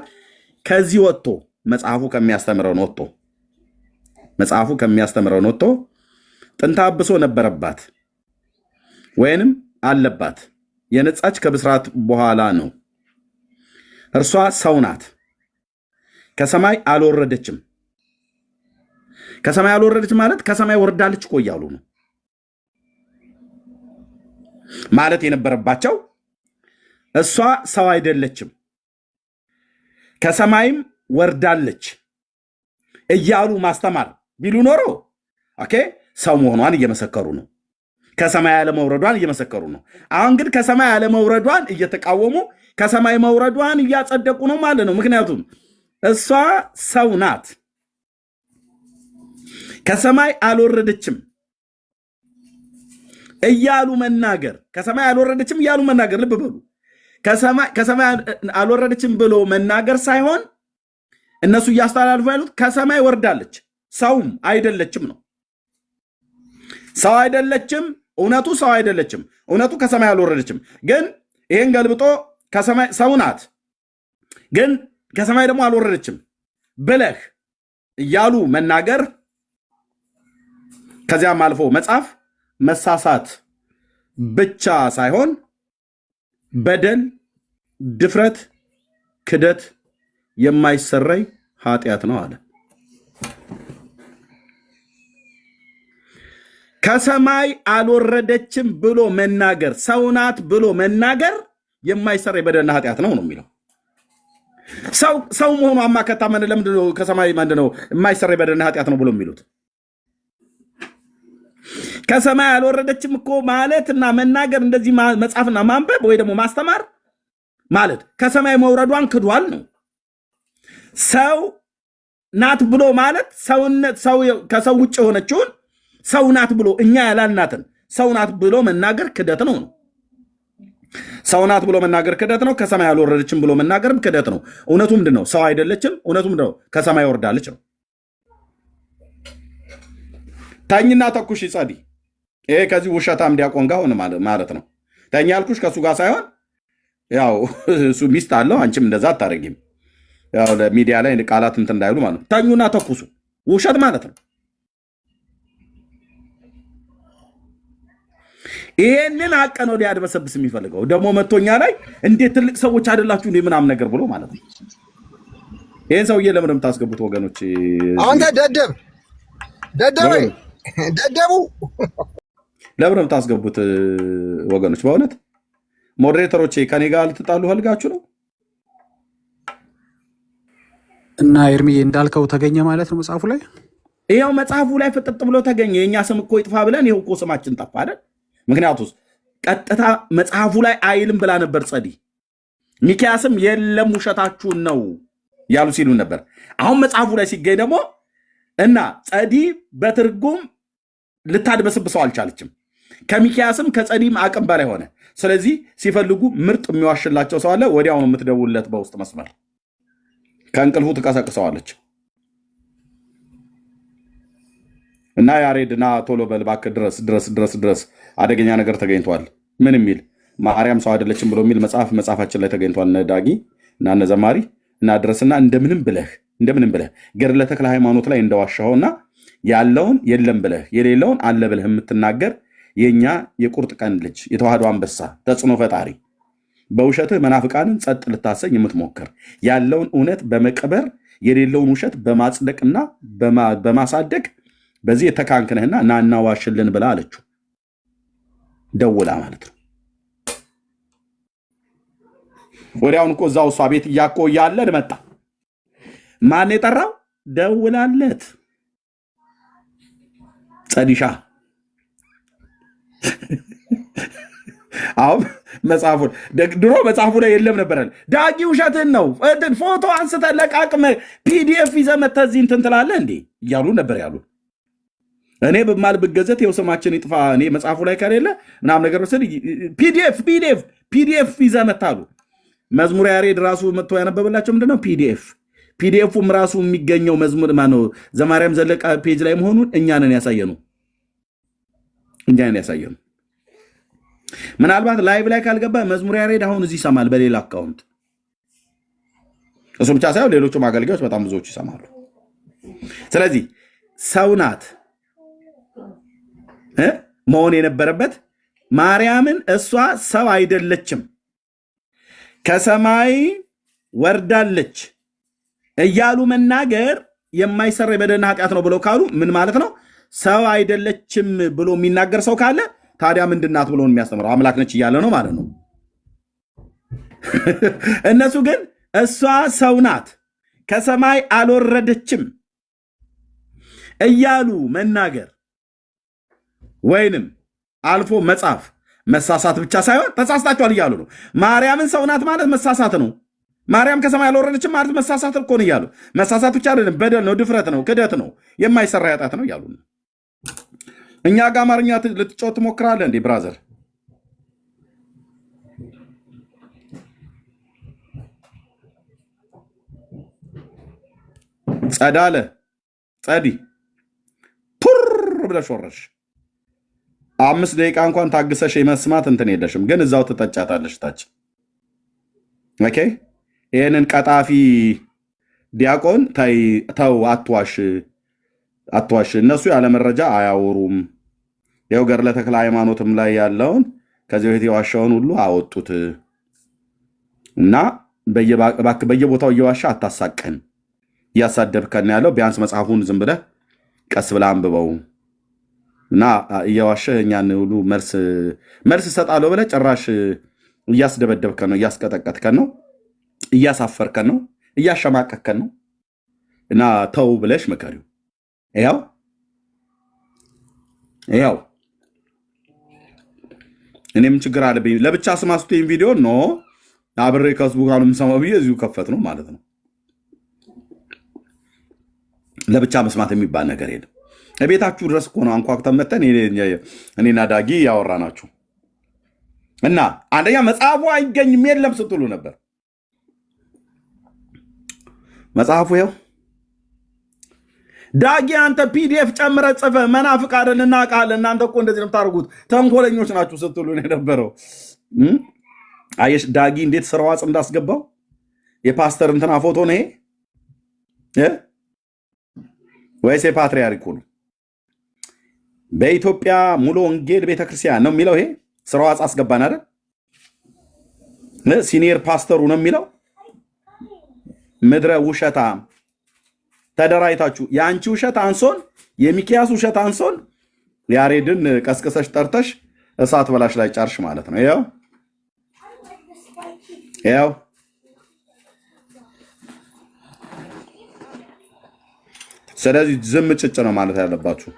ከዚህ ወጥቶ መጽሐፉ ከሚያስተምረውን ወጥቶ ጥንተ አብሶ ነበረባት ወይንም አለባት፣ የነጻች ከብስራት በኋላ ነው። እርሷ ሰው ናት፣ ከሰማይ አልወረደችም። ከሰማይ አልወረደች ማለት ከሰማይ ወርዳለች እኮ እያሉ ነው ማለት የነበረባቸው። እሷ ሰው አይደለችም ከሰማይም ወርዳለች እያሉ ማስተማር ቢሉ ኖሮ ኦኬ፣ ሰው መሆኗን እየመሰከሩ ነው። ከሰማይ አለመውረዷን እየመሰከሩ ነው። አሁን ግን ከሰማይ አለመውረዷን እየተቃወሙ ከሰማይ መውረዷን እያጸደቁ ነው ማለት ነው። ምክንያቱም እሷ ሰው ናት፣ ከሰማይ አልወረደችም እያሉ መናገር፣ ከሰማይ አልወረደችም እያሉ መናገር፣ ልብ በሉ፣ ከሰማይ አልወረደችም ብሎ መናገር ሳይሆን እነሱ እያስተላልፉ ያሉት ከሰማይ ወርዳለች፣ ሰውም አይደለችም ነው። ሰው አይደለችም፣ እውነቱ ሰው አይደለችም፣ እውነቱ ከሰማይ አልወረደችም። ግን ይህን ገልብጦ ከሰማይ ሰው ናት ግን ከሰማይ ደግሞ አልወረደችም ብለህ እያሉ መናገር፣ ከዚያም አልፎ መጻፍ መሳሳት ብቻ ሳይሆን በደል፣ ድፍረት፣ ክደት የማይሰረይ ኃጢአት ነው አለ። ከሰማይ አልወረደችም ብሎ መናገር፣ ሰው ናት ብሎ መናገር የማይሰረይ በደልና ኃጢአት ነው የሚለው። ሰው መሆኑ አማከታ ለምንድነው ከሰማይ ምንድነው የማይሰረይ በደልና ኃጢአት ነው ብሎ የሚሉት? ከሰማይ አልወረደችም እኮ ማለትና መናገር፣ እንደዚህ መጻፍና ማንበብ ወይ ደግሞ ማስተማር ማለት ከሰማይ መውረዷን ክዷል ነው። ሰው ናት ብሎ ማለት ከሰው ውጭ የሆነችውን ሰው ናት ብሎ እኛ ያላልናትን ሰው ናት ብሎ መናገር ክደት ነው። ሰው ናት ብሎ መናገር ክደት ነው። ከሰማይ አልወረደችም ብሎ መናገርም ክደት ነው። እውነቱ ምንድን ነው? ሰው አይደለችም። እውነቱ ምንድን ነው? ከሰማይ ወርዳለች ነው። ተኝና ተኩሽ ጸዲ። ይሄ ከዚህ ውሸታም ዲያቆን ጋር ሆነ ማለት ነው። ተኛ ያልኩሽ ከእሱ ጋር ሳይሆን ያው እሱ ሚስት አለው፣ አንቺም እንደዛ አታረጊም። ያው ለሚዲያ ላይ ቃላት እንትን እንዳይሉ ማለት ነው። ተኙና ተኩሱ ውሸት ማለት ነው። ይሄንን አቀ ነው ሊያድበሰብስ የሚፈልገው ደግሞ መቶኛ ላይ እንዴት ትልቅ ሰዎች አይደላችሁ እንዴ ምናምን ነገር ብሎ ማለት ነው። ይሄን ሰውዬ ለምን የምታስገቡት ወገኖች? አንተ ደደብ ደደቡ ለምን የምታስገቡት ወገኖች? በእውነት ሞዴሬተሮቼ ከኔ ጋር ልትጣሉ ፈልጋችሁ ነው? እና ኤርሚዬ እንዳልከው ተገኘ ማለት ነው መጽሐፉ ላይ። ይኸው መጽሐፉ ላይ ፍጥጥ ብሎ ተገኘ። የእኛ ስም እኮ ይጥፋ ብለን ይኸው እኮ ስማችን ጠፋ አይደል? ምክንያቱስ ቀጥታ መጽሐፉ ላይ አይልም ብላ ነበር ጸዲ። ሚኪያስም የለም ውሸታችሁን ነው ያሉ ሲሉ ነበር። አሁን መጽሐፉ ላይ ሲገኝ ደግሞ እና ጸዲ በትርጉም ልታድበስብሰው አልቻለችም። ከሚኪያስም ከጸዲም አቅም በላይ ሆነ። ስለዚህ ሲፈልጉ ምርጥ የሚዋሽላቸው ሰው አለ። ወዲያውኑ የምትደውልለት በውስጥ መስመር ከእንቅልፉ ትቀሰቅሰዋለች። እና ያሬድና ቶሎ በል እባክህ ድረስ አደገኛ ነገር ተገኝቷል። ምን የሚል ማርያም ሰው አይደለችም ብሎ የሚል መጽሐፋችን ላይ ተገኝቷል። እነ ዳጊ እና እነ ዘማሪ እና ድረስና እንደምንም ብለህ ገድለ ተክለ ሃይማኖት ላይ እንደዋሻኸውና ያለውን የለም ብለህ የሌለውን አለ ብለህ የምትናገር የኛ የቁርጥ ቀን ልጅ የተዋህዶ አንበሳ ተጽዕኖ ፈጣሪ በውሸትህ መናፍቃንን ጸጥ ልታሰኝ የምትሞክር ያለውን እውነት በመቀበር የሌለውን ውሸት በማጽደቅና በማሳደግ በዚህ የተካንክነህና ናና ዋሽልን ብላ አለችው። ደውላ ማለት ነው። ወዲያውን እኮ እዛው እሷ ቤት እያኮ እያለ መጣ። ማን የጠራው? ደውላለት ጸዲሻ። አሁን ድሮ መጽሐፉ ላይ የለም ነበረ። ዳጊ ውሸትን ነው፣ ፎቶ አንስተህ ለቃቅመ ፒዲኤፍ ይዘህ መተህ እዚህ እንትን ትላለህ እንዴ እያሉ ነበር ያሉ። እኔ በማል ብገዘት ይኸው ስማችን ይጥፋ እኔ መጽሐፉ ላይ ከሌለ ምናምን ነገር መስል ፒዲኤፍ ይዘህ መተህ አሉ። መዝሙር ያሬድ ራሱ መጥቶ ያነበበላቸው ምንድነው? ፒዲኤፉም ራሱ የሚገኘው መዝሙር ማነው ዘማርያም ዘለቀ ፔጅ ላይ መሆኑን እኛንን ያሳየኑ። ምናልባት ላይቭ ላይ ካልገባ መዝሙር ያሬድ አሁን እዚህ ይሰማል በሌላ አካውንት። እሱ ብቻ ሳይሆን ሌሎቹም አገልጋዮች በጣም ብዙዎች ይሰማሉ። ስለዚህ ሰው ናት መሆን የነበረበት ማርያምን እሷ ሰው አይደለችም ከሰማይ ወርዳለች እያሉ መናገር የማይሰራ የበደልና ኃጢአት ነው ብለው ካሉ ምን ማለት ነው? ሰው አይደለችም ብሎ የሚናገር ሰው ካለ ታዲያ ምንድናት ብሎ የሚያስተምረው? አምላክ ነች እያለ ነው ማለት ነው። እነሱ ግን እሷ ሰው ናት ከሰማይ አልወረደችም እያሉ መናገር ወይንም አልፎ መጻፍ መሳሳት ብቻ ሳይሆን ተሳስታችኋል እያሉ ነው። ማርያምን ሰው ናት ማለት መሳሳት ነው። ማርያም ከሰማይ አልወረደችም ማለት መሳሳት እኮ ነው እያሉ መሳሳት ብቻ አይደለም፣ በደል ነው፣ ድፍረት ነው፣ ክደት ነው፣ የማይሰራ ኃጢአት ነው እያሉ ነው። እኛ ጋር አማርኛ ልትጮት ትሞክራለህ እንዴ ብራዘር? ጸዳለ ጸዲ ቱር ብለሽ ወረሽ 5 ደቂቃ እንኳን ታግሰሽ የመስማት እንትን የለሽም፣ ግን እዛው ትጠጫታለሽ ታች። ኦኬ ይህንን ቀጣፊ ዲያቆን ተው፣ አትዋሽ። እነሱ ያለ መረጃ አያወሩም። ይኸው ገድለ ተክለ ሃይማኖትም ላይ ያለውን ከዚህ በፊት የዋሻውን ሁሉ አወጡት እና በየቦታው እየዋሻ አታሳቀን፣ እያሳደብከን ያለው ቢያንስ መጽሐፉን ዝም ብለህ ቀስ ብለህ አንብበው እና እየዋሸ እኛን ሁሉ መልስ እሰጣለሁ ብለህ ጭራሽ እያስደበደብከን ነው፣ እያስቀጠቀጥከን ነው፣ እያሳፈርከን ነው፣ እያሸማቀከን ነው እና ተው ብለሽ መከሪው። ያው እኔም ችግር አለብኝ ለብቻ ስማስቱ ቪዲዮ ኖ አብሬ ከህዝቡ ጋር የምሰማው ብዬ እዚሁ ከፈት ነው ማለት ነው። ለብቻ መስማት የሚባል ነገር የለም። ቤታችሁ ድረስ እኮ ነው አንኳኩተን መተን እኔና ዳጊ ያወራናችሁ እና አንደኛ መጽሐፉ አይገኝም የለም ስትሉ ነበር። መጽሐፉ ይኸው ዳጊ አንተ ፒዲኤፍ ጨምረ ጽፈ መናፍቅ አይደል እናውቃለን፣ እናንተ እኮ እንደዚህ ነው የምታደርጉት ተንኮለኞች ናችሁ ስትሉ ነው የነበረው። አየሽ ዳጊ እንዴት ስራዋጽ እንዳስገባው የፓስተር እንትና ፎቶ ነው ይሄ ወይስ የፓትሪያርኩ ነው? በኢትዮጵያ ሙሉ ወንጌል ቤተክርስቲያን ነው የሚለው ይሄ ስራዋጽ አስገባን አይደል? ሲኒየር ፓስተሩ ነው የሚለው። ምድረ ውሸታ ተደራይታችሁ የአንቺ ውሸት አንሶን የሚኪያስ ውሸት አንሶን ያሬድን ቀስቅሰሽ ጠርተሽ እሳት በላሽ ላይ ጫርሽ ማለት ነው። ያው ስለዚህ ዝም ጭጭ ነው ማለት ያለባችሁ።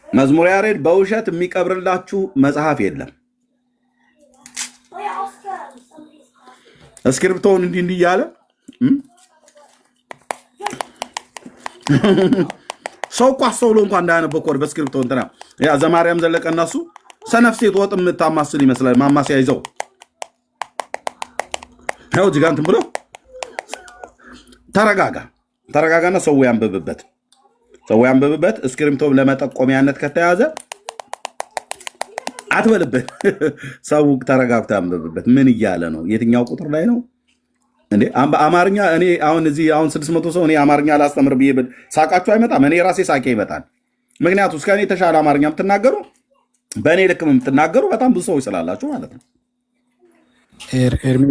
መዝሙረ ያሬድ በውሸት የሚቀብርላችሁ መጽሐፍ የለም። እስክሪፕቶውን እንዲህ እያለ ሰው እኮ አስተውሎ እንኳን እንዳያነበው እኮ በስክሪፕቶ እንትና ያ ዘማርያም ዘለቀ እና እሱ ሰነፍ ሴት ወጥ የምታማስል ይመስላል። ማማሲያ ይዘው ያው እዚህ ጋር እንትን ብሎ ተረጋጋና ሰው ያንብብበት። እስክሪፕቶ ለመጠቆሚያነት ከተያዘ አትበልበት። ሰው ተረጋግቶ ያንብብበት። ምን እያለ ነው? የትኛው ቁጥር ላይ ነው እንዴ? አማርኛ እኔ አሁን 600 ሰው እኔ አማርኛ ላስተምር ብዬ ሳቃችሁ አይመጣም። እኔ ራሴ ሳቄ ይመጣል። ምክንያቱም እስከ እኔ የተሻለ አማርኛ የምትናገሩ በእኔ ልክም የምትናገሩ በጣም ብዙ ሰዎች ስላላችሁ ማለት ነው። ኤርሚ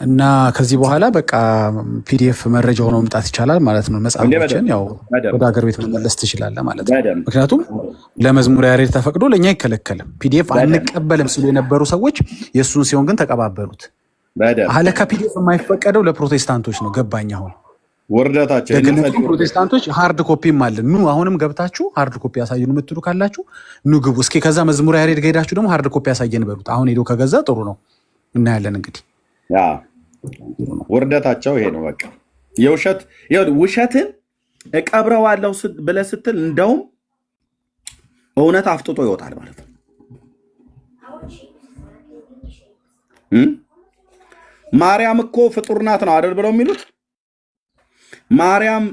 እና ከዚህ በኋላ በቃ ፒዲኤፍ መረጃ ሆኖ መምጣት ይቻላል ማለት ነው። መጽሐፎችን ያው ወደ ሀገር ቤት መመለስ ትችላለህ ማለት ነው። ምክንያቱም ለመዝሙረ ያሬድ ተፈቅዶ ለእኛ አይከለከልም። ፒዲኤፍ አንቀበልም ሲሉ የነበሩ ሰዎች የእሱን ሲሆን ግን ተቀባበሉት። አለካ ፒዲኤፍ የማይፈቀደው ለፕሮቴስታንቶች ነው። ገባኝ። አሁን ወርደታቸው ፕሮቴስታንቶች ሃርድ ኮፒም አለ። ኑ አሁንም ገብታችሁ ሃርድ ኮፒ ያሳዩን የምትሉ ካላችሁ ኑ ግቡ። እስኪ ከዛ መዝሙረ ያሬድ ከሄዳችሁ ደግሞ ሃርድ ኮፒ ያሳየን በሉት። አሁን ሄዶ ከገዛ ጥሩ ነው። እናያለን እንግዲህ ውርደታቸው ይሄ ነው። በቃ ውሸትን እቀብረዋለሁ ብለህ ስትል እንደውም እውነት አፍጥጦ ይወጣል ማለት ነው። ማርያም እኮ ፍጡር ናት ነው አይደል ብለው የሚሉት። ማርያም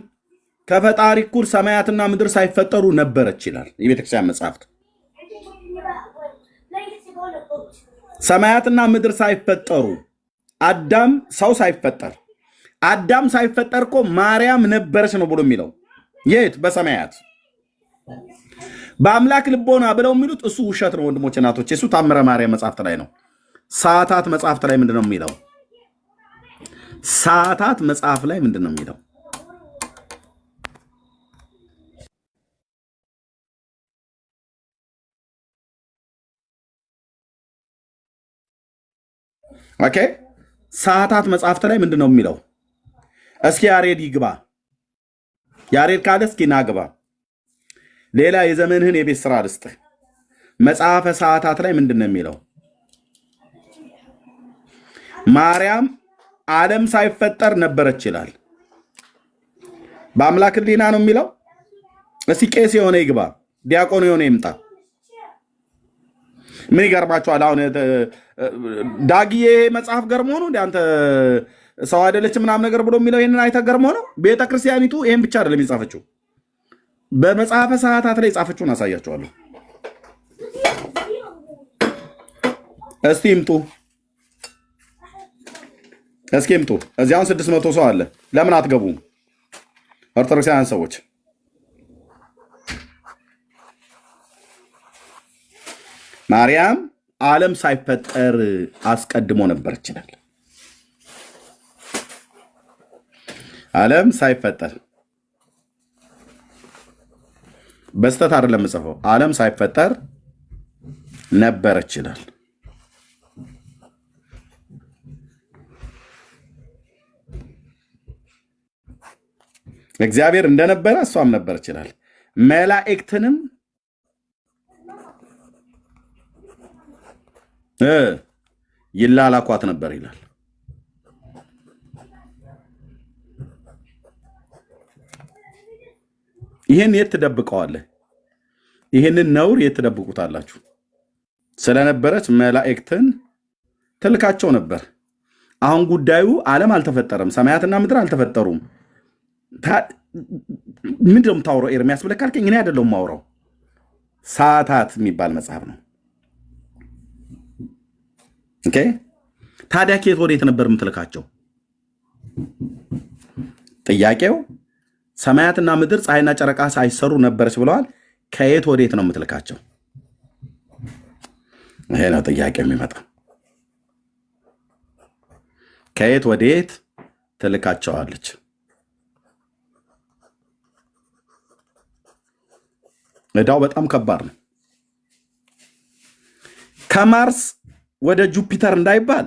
ከፈጣሪ እኩል ሰማያትና ምድር ሳይፈጠሩ ነበረች ይላል የቤተክርስቲያን መጽሐፍት። ሰማያትና ምድር ሳይፈጠሩ አዳም ሰው ሳይፈጠር አዳም ሳይፈጠር እኮ ማርያም ነበረች ነው ብሎ የሚለው የት? በሰማያት በአምላክ ልቦና ብለው የሚሉት እሱ ውሸት ነው ወንድሞች እናቶች። እሱ ታምረ ማርያም መጽሐፍት ላይ ነው። ሰዓታት መጽሐፍት ላይ ምንድን ነው የሚለው? ሰዓታት መጽሐፍ ላይ ምንድን ነው የሚለው? ኦኬ ሰዓታት መጽሐፍት ላይ ምንድን ነው የሚለው? እስኪ ያሬድ ይግባ። ያሬድ ካለ እስኪ ናግባ። ሌላ የዘመንህን የቤት ስራ ልስጥህ። መጽሐፈ ሰዓታት ላይ ምንድን ነው የሚለው? ማርያም ዓለም ሳይፈጠር ነበረች ይላል። በአምላክ ሕሊና ነው የሚለው? እስኪ ቄስ የሆነ ይግባ፣ ዲያቆን የሆነ ይምጣ። ምን ይገርማችኋል? አሁን ዳግዬ መጽሐፍ ገርሞ ነው እንደ አንተ ሰው አይደለች ምናምን ነገር ብሎ የሚለው ይህንን አይተህ ገርሞ ነው? ቤተክርስቲያኒቱ ይህን ብቻ አይደለም የጻፈችው፣ በመጽሐፈ ሰዓታት ላይ የጻፈችውን አሳያችኋለሁ። እስቲ ይምጡ፣ እስኪ ይምጡ። እዚያውን 600 ሰው አለ። ለምን አትገቡም? ኦርቶዶክሳውያን ሰዎች ማርያም ዓለም ሳይፈጠር አስቀድሞ ነበር ይችላል። ዓለም ሳይፈጠር በስተት አይደለም ጽፈው፣ ዓለም ሳይፈጠር ነበር ይችላል። እግዚአብሔር እንደነበረ እሷም ነበር ይችላል። መላእክትንም ይላላኳት ነበር ይላል። ይህን የት ትደብቀዋለህ? ይህንን ነውር የት ትደብቁታላችሁ? ስለነበረች መላእክትን ትልካቸው ነበር። አሁን ጉዳዩ ዓለም አልተፈጠረም፣ ሰማያትና ምድር አልተፈጠሩም። ምንድን ነው የምታወራው ኤርሚያስ ብለህ ካልከኝ እኔ አይደለሁም የማወራው። ሰዓታት የሚባል መጽሐፍ ነው። ኦኬ ታዲያ ከየት ወዴት ነበር የምትልካቸው? ጥያቄው ሰማያትና ምድር ፀሐይና ጨረቃ ሳይሰሩ ነበረች ብለዋል። ከየት ወዴት ነው የምትልካቸው? ይሄ ነው ጥያቄ የሚመጣው። ከየት ወዴት ትልካቸዋለች? ዕዳው በጣም ከባድ ነው። ከማርስ ወደ ጁፒተር እንዳይባል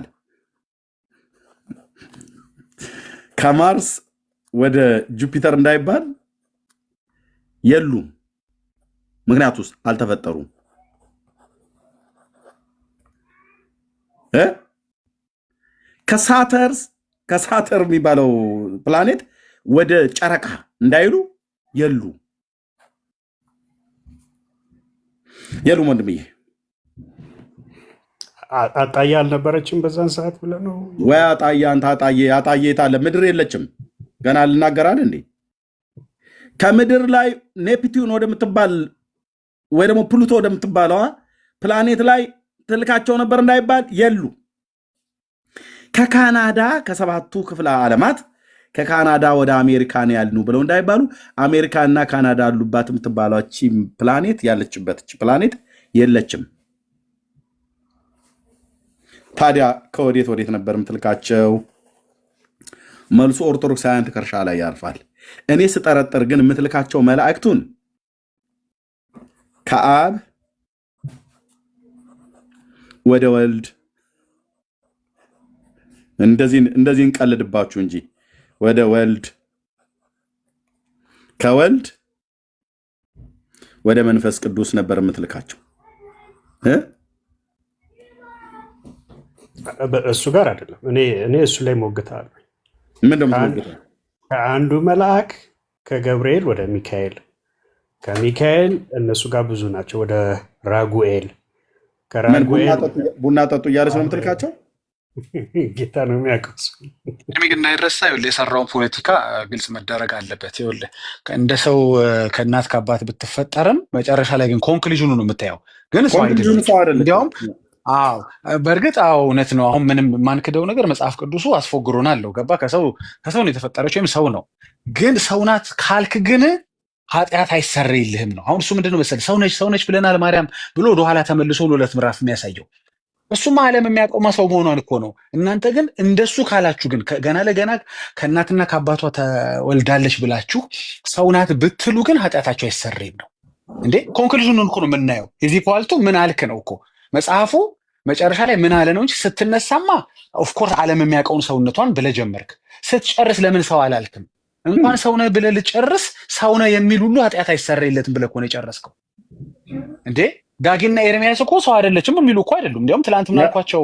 ከማርስ ወደ ጁፒተር እንዳይባል የሉም። ምክንያቱስ አልተፈጠሩም። ከሳተር የሚባለው ፕላኔት ወደ ጨረቃ እንዳይሉ የሉም ወንድምዬ። አጣዬ አልነበረችም በዛን ሰዓት ብለህ ነው ወይ? አጣዬ አንተ አጣዬ የታለ? ምድር የለችም ገና ልናገራል እንዴ? ከምድር ላይ ኔፕቲዩን ወደምትባል ወይ ደግሞ ፕሉቶ ወደምትባለዋ ፕላኔት ላይ ትልካቸው ነበር እንዳይባል የሉ። ከካናዳ ከሰባቱ ክፍለ ዓለማት ከካናዳ ወደ አሜሪካን ያልኑ ብለው እንዳይባሉ አሜሪካና ካናዳ አሉባት የምትባሏች ፕላኔት ያለችበት ፕላኔት የለችም። ታዲያ ከወዴት ወዴት ነበር የምትልካቸው? መልሱ ኦርቶዶክሳውያን ትከሻ ላይ ያርፋል። እኔ ስጠረጥር ግን የምትልካቸው መላእክቱን ከአብ ወደ ወልድ፣ እንደዚህ እንቀልድባችሁ እንጂ ወደ ወልድ፣ ከወልድ ወደ መንፈስ ቅዱስ ነበር የምትልካቸው። እሱ ጋር አይደለም። እኔ እሱ ላይ ሞግታለሁ። ምንድነው? ከአንዱ መልአክ ከገብርኤል ወደ ሚካኤል፣ ከሚካኤል እነሱ ጋር ብዙ ናቸው ወደ ራጉኤል፣ ከራጉኤል ቡና ጠጡ እያለች ነው የምትልካቸው። ጌታ ነው የሚያውቀው። ግን እንዳይረሳ የሰራውን ፖለቲካ ግልጽ መደረግ አለበት። እንደ ሰው ከእናት ከአባት ብትፈጠርም መጨረሻ ላይ ግን ኮንክሉዥኑ ነው የምታየው። ግን ሰው አይደለም። እንዲያውም በእርግጥ እውነት ነው። አሁን ምንም የማንክደው ነገር መጽሐፍ ቅዱሱ አስፎግሮናል አለው። ገባ? ከሰው ነው የተፈጠረች ወይም ሰው ነው። ግን ሰው ናት ካልክ ግን ኃጢአት አይሰረይልህም ነው። አሁን እሱ ምንድነው መሰለህ ሰው ነች ብለናል ማርያም ብሎ ወደኋላ ተመልሶ 2 ምዕራፍ የሚያሳየው እሱማ ዓለም የሚያቆማ ሰው መሆኗን እኮ ነው። እናንተ ግን እንደሱ ካላችሁ ግን ገና ለገና ከእናትና ከአባቷ ተወልዳለች ብላችሁ ሰው ናት ብትሉ ግን ኃጢአታቸው አይሰረይም ነው እንዴ? ኮንክሉዥኑን እኮ ነው የምናየው። የዚህ ፖልቱ ምን አልክ ነው እኮ መጽሐፉ መጨረሻ ላይ ምን አለ ነው እንጂ ስትነሳማ ኦፍኮርስ ዓለም የሚያውቀውን ሰውነቷን ብለህ ጀመርክ። ስትጨርስ ለምን ሰው አላልክም? እንኳን ሰውነህ ብለህ ልጨርስ ሰውነህ የሚል ሁሉ ኃጢአት አይሰረይለትም ብለህ እኮ ነው የጨረስከው እንዴ? ዳጊና ኤርሚያስ እኮ ሰው አይደለችም የሚሉ እኮ አይደሉም። እንዲያውም ትላንት ምን አልኳቸው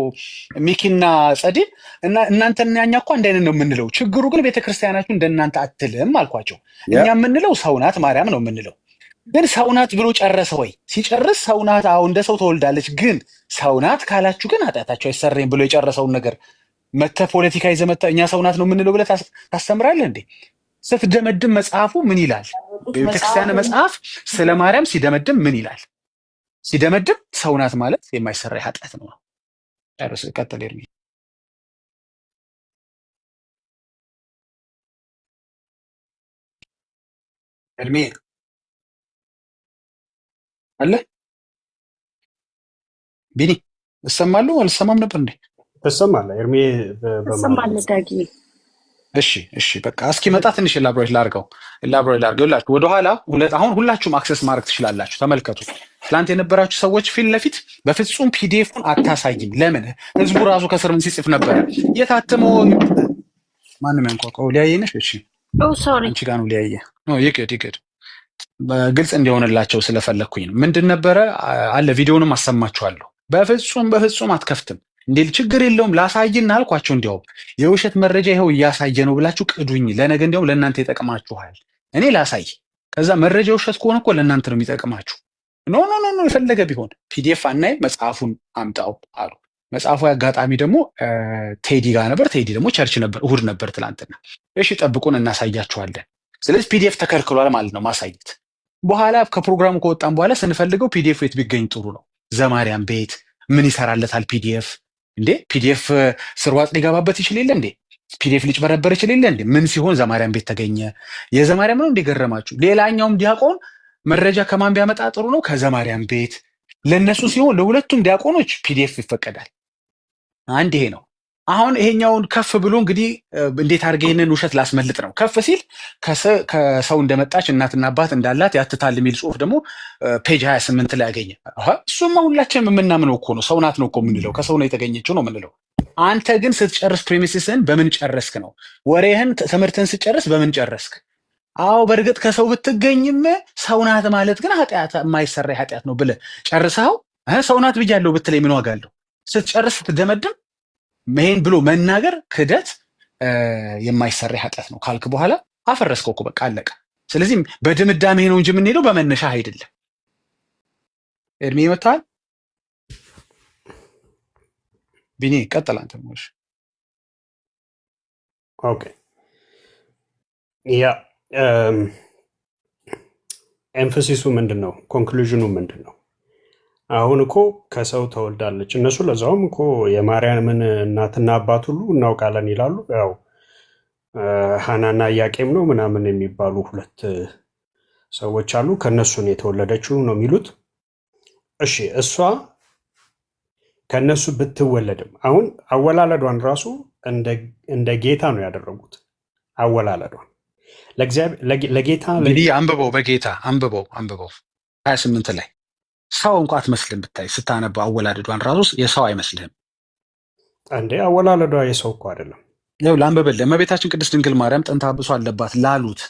ሚኪና ጸዲ እና እናንተና እኛ እኮ አንድ አይነት ነው የምንለው። ችግሩ ግን ቤተክርስቲያናችሁ እንደናንተ አትልም አልኳቸው። እኛ የምንለው ሰው ናት ማርያም ነው የምንለው። ግን ሰው ናት ብሎ ጨረሰ ወይ? ሲጨርስ ሰው ናት፣ አዎ እንደ ሰው ተወልዳለች፣ ግን ሰው ናት ካላችሁ ግን ኃጢአታችሁ አይሰረይም ብሎ የጨረሰውን ነገር መተህ ፖለቲካ ይዘህ መተህ እኛ ሰው ናት ነው የምንለው ብለህ ታስተምራለህ እንዴ? ስትደመድም መጽሐፉ ምን ይላል? የቤተክርስቲያን መጽሐፍ ስለ ማርያም ሲደመድም ምን ይላል? ሲደመድም ሰው ናት ማለት የማይሰረይ ኃጢአት ነው። ጨርስ፣ ቀጥል ኤርሚ። ኤርሚ አለ ቢኒ እሰማለሁ አልሰማም ነበር እንዴ? ትሰማለህ ኤርሚ? ትሰማለህ ዳጊ? እሺ በቃ እስኪመጣ ትንሽ ኤላቦሬት ላድርገው ይላችሁ ወደኋላ አሁን ሁላችሁም አክሰስ ማድረግ ትችላላችሁ። ተመልከቱ። ትላንት የነበራችሁ ሰዎች ፊት ለፊት በፍጹም ፒዲኤፉን አታሳይም። ለምን? ህዝቡ ራሱ ከስር ምን ሲጽፍ ነበረ? የታተመው ማንም ያንኳኳው ሊያየ ነሽ? እሺ አንቺ ጋር ነው ሊያየ ነው። ይቅድ ግልጽ እንዲሆንላቸው ስለፈለግኩኝ ነው። ምንድን ነበረ አለ ቪዲዮንም አሰማችኋለሁ። በፍጹም አትከፍትም እንዴ? ችግር የለውም ላሳይና አልኳቸው። እንዲያውም የውሸት መረጃ ይኸው እያሳየ ነው ብላችሁ ቅዱኝ። ለነገ እንዲያውም ለእናንተ ይጠቅማችኋል። እኔ ላሳይ፣ ከዛ መረጃ ውሸት ከሆነ እኮ ለእናንተ ነው የሚጠቅማችሁ። ኖ የፈለገ ቢሆን ፒዲኤፍ አናይ መጽሐፉን አምጣው አሉ። መጽሐፉ አጋጣሚ ደግሞ ቴዲ ጋር ነበር። ቴዲ ደግሞ ቸርች ነበር፣ እሁድ ነበር ትላንትና። እሺ ጠብቁን እናሳያችኋለን። ስለዚህ ፒዲኤፍ ተከልክሏል ማለት ነው ማሳየት። በኋላ ከፕሮግራሙ ከወጣን በኋላ ስንፈልገው ፒዲኤፍ የት ቢገኝ ጥሩ ነው? ዘማርያም ቤት ምን ይሰራለታል ፒዲኤፍ? እንዴ ፒዲኤፍ ስርዋጽ ሊገባበት ይችል የለ እንዴ? ፒዲኤፍ ሊጭበረበር ይችል የለ እንዴ? ምን ሲሆን ዘማርያም ቤት ተገኘ? የዘማርያም ነው እንዲገረማችሁ። ሌላኛውም ዲያቆን መረጃ ከማን ቢያመጣ ጥሩ ነው? ከዘማርያም ቤት። ለነሱ ሲሆን ለሁለቱም ዲያቆኖች ፒዲኤፍ ይፈቀዳል። አንድ ይሄ ነው። አሁን ይሄኛውን ከፍ ብሎ እንግዲህ እንዴት አድርገ ይህንን ውሸት ላስመልጥ ነው። ከፍ ሲል ከሰው እንደመጣች እናትና አባት እንዳላት ያትታል የሚል ጽሁፍ ደግሞ ፔጅ 28 ላይ ያገኘ። እሱማ ሁላችንም የምናምነው እኮ ነው። ሰው ናት ነው እኮ የምንለው፣ ከሰው ነው የተገኘችው ነው የምንለው። አንተ ግን ስትጨርስ ፕሪሚሲስን በምን ጨረስክ ነው? ወሬህን ትምህርትን ስትጨርስ በምን ጨረስክ? አዎ በእርግጥ ከሰው ብትገኝም ሰው ናት ማለት ግን ኃጢአት የማይሰራ ኃጢአት ነው ብለህ ጨርሰኸው ሰው ናት ብያለሁ ብትለኝ ምን ዋጋ አለው? ስትጨርስ ስትደመድም ይሄን ብሎ መናገር ክደት የማይሰራ ኃጢአት ነው ካልክ በኋላ አፈረስከው እኮ በቃ አለቀ። ስለዚህ በድምዳሜ ነው እንጂ የምንሄደው በመነሻ አይደለም። እድሜ ይመታል። ቢኒ ቀጥል አንተ። ኦኬ ያ ኤምፋሲሱ ምንድን ነው? ኮንክሉዥኑ ምንድን ነው? አሁን እኮ ከሰው ተወልዳለች። እነሱ ለዛውም እኮ የማርያምን እናትና አባት ሁሉ እናውቃለን ይላሉ። ያው ሐናና ኢያቄም ነው ምናምን የሚባሉ ሁለት ሰዎች አሉ። ከእነሱን የተወለደችው ነው የሚሉት። እሺ እሷ ከእነሱ ብትወለድም አሁን አወላለዷን ራሱ እንደ ጌታ ነው ያደረጉት። አወላለዷን ለጌታ እንግዲህ አንብበው፣ በጌታ አንብበው 28 ላይ ሰው እንኳ አትመስልም። ብታይ ስታነበው አወላለዷን ራሱ የሰው አይመስልህም እንዴ? አወላለዷ የሰው እኮ አይደለም። ያው ላንብበል። እመቤታችን ቅድስት ድንግል ማርያም ጥንተ አብሶ አለባት ላሉት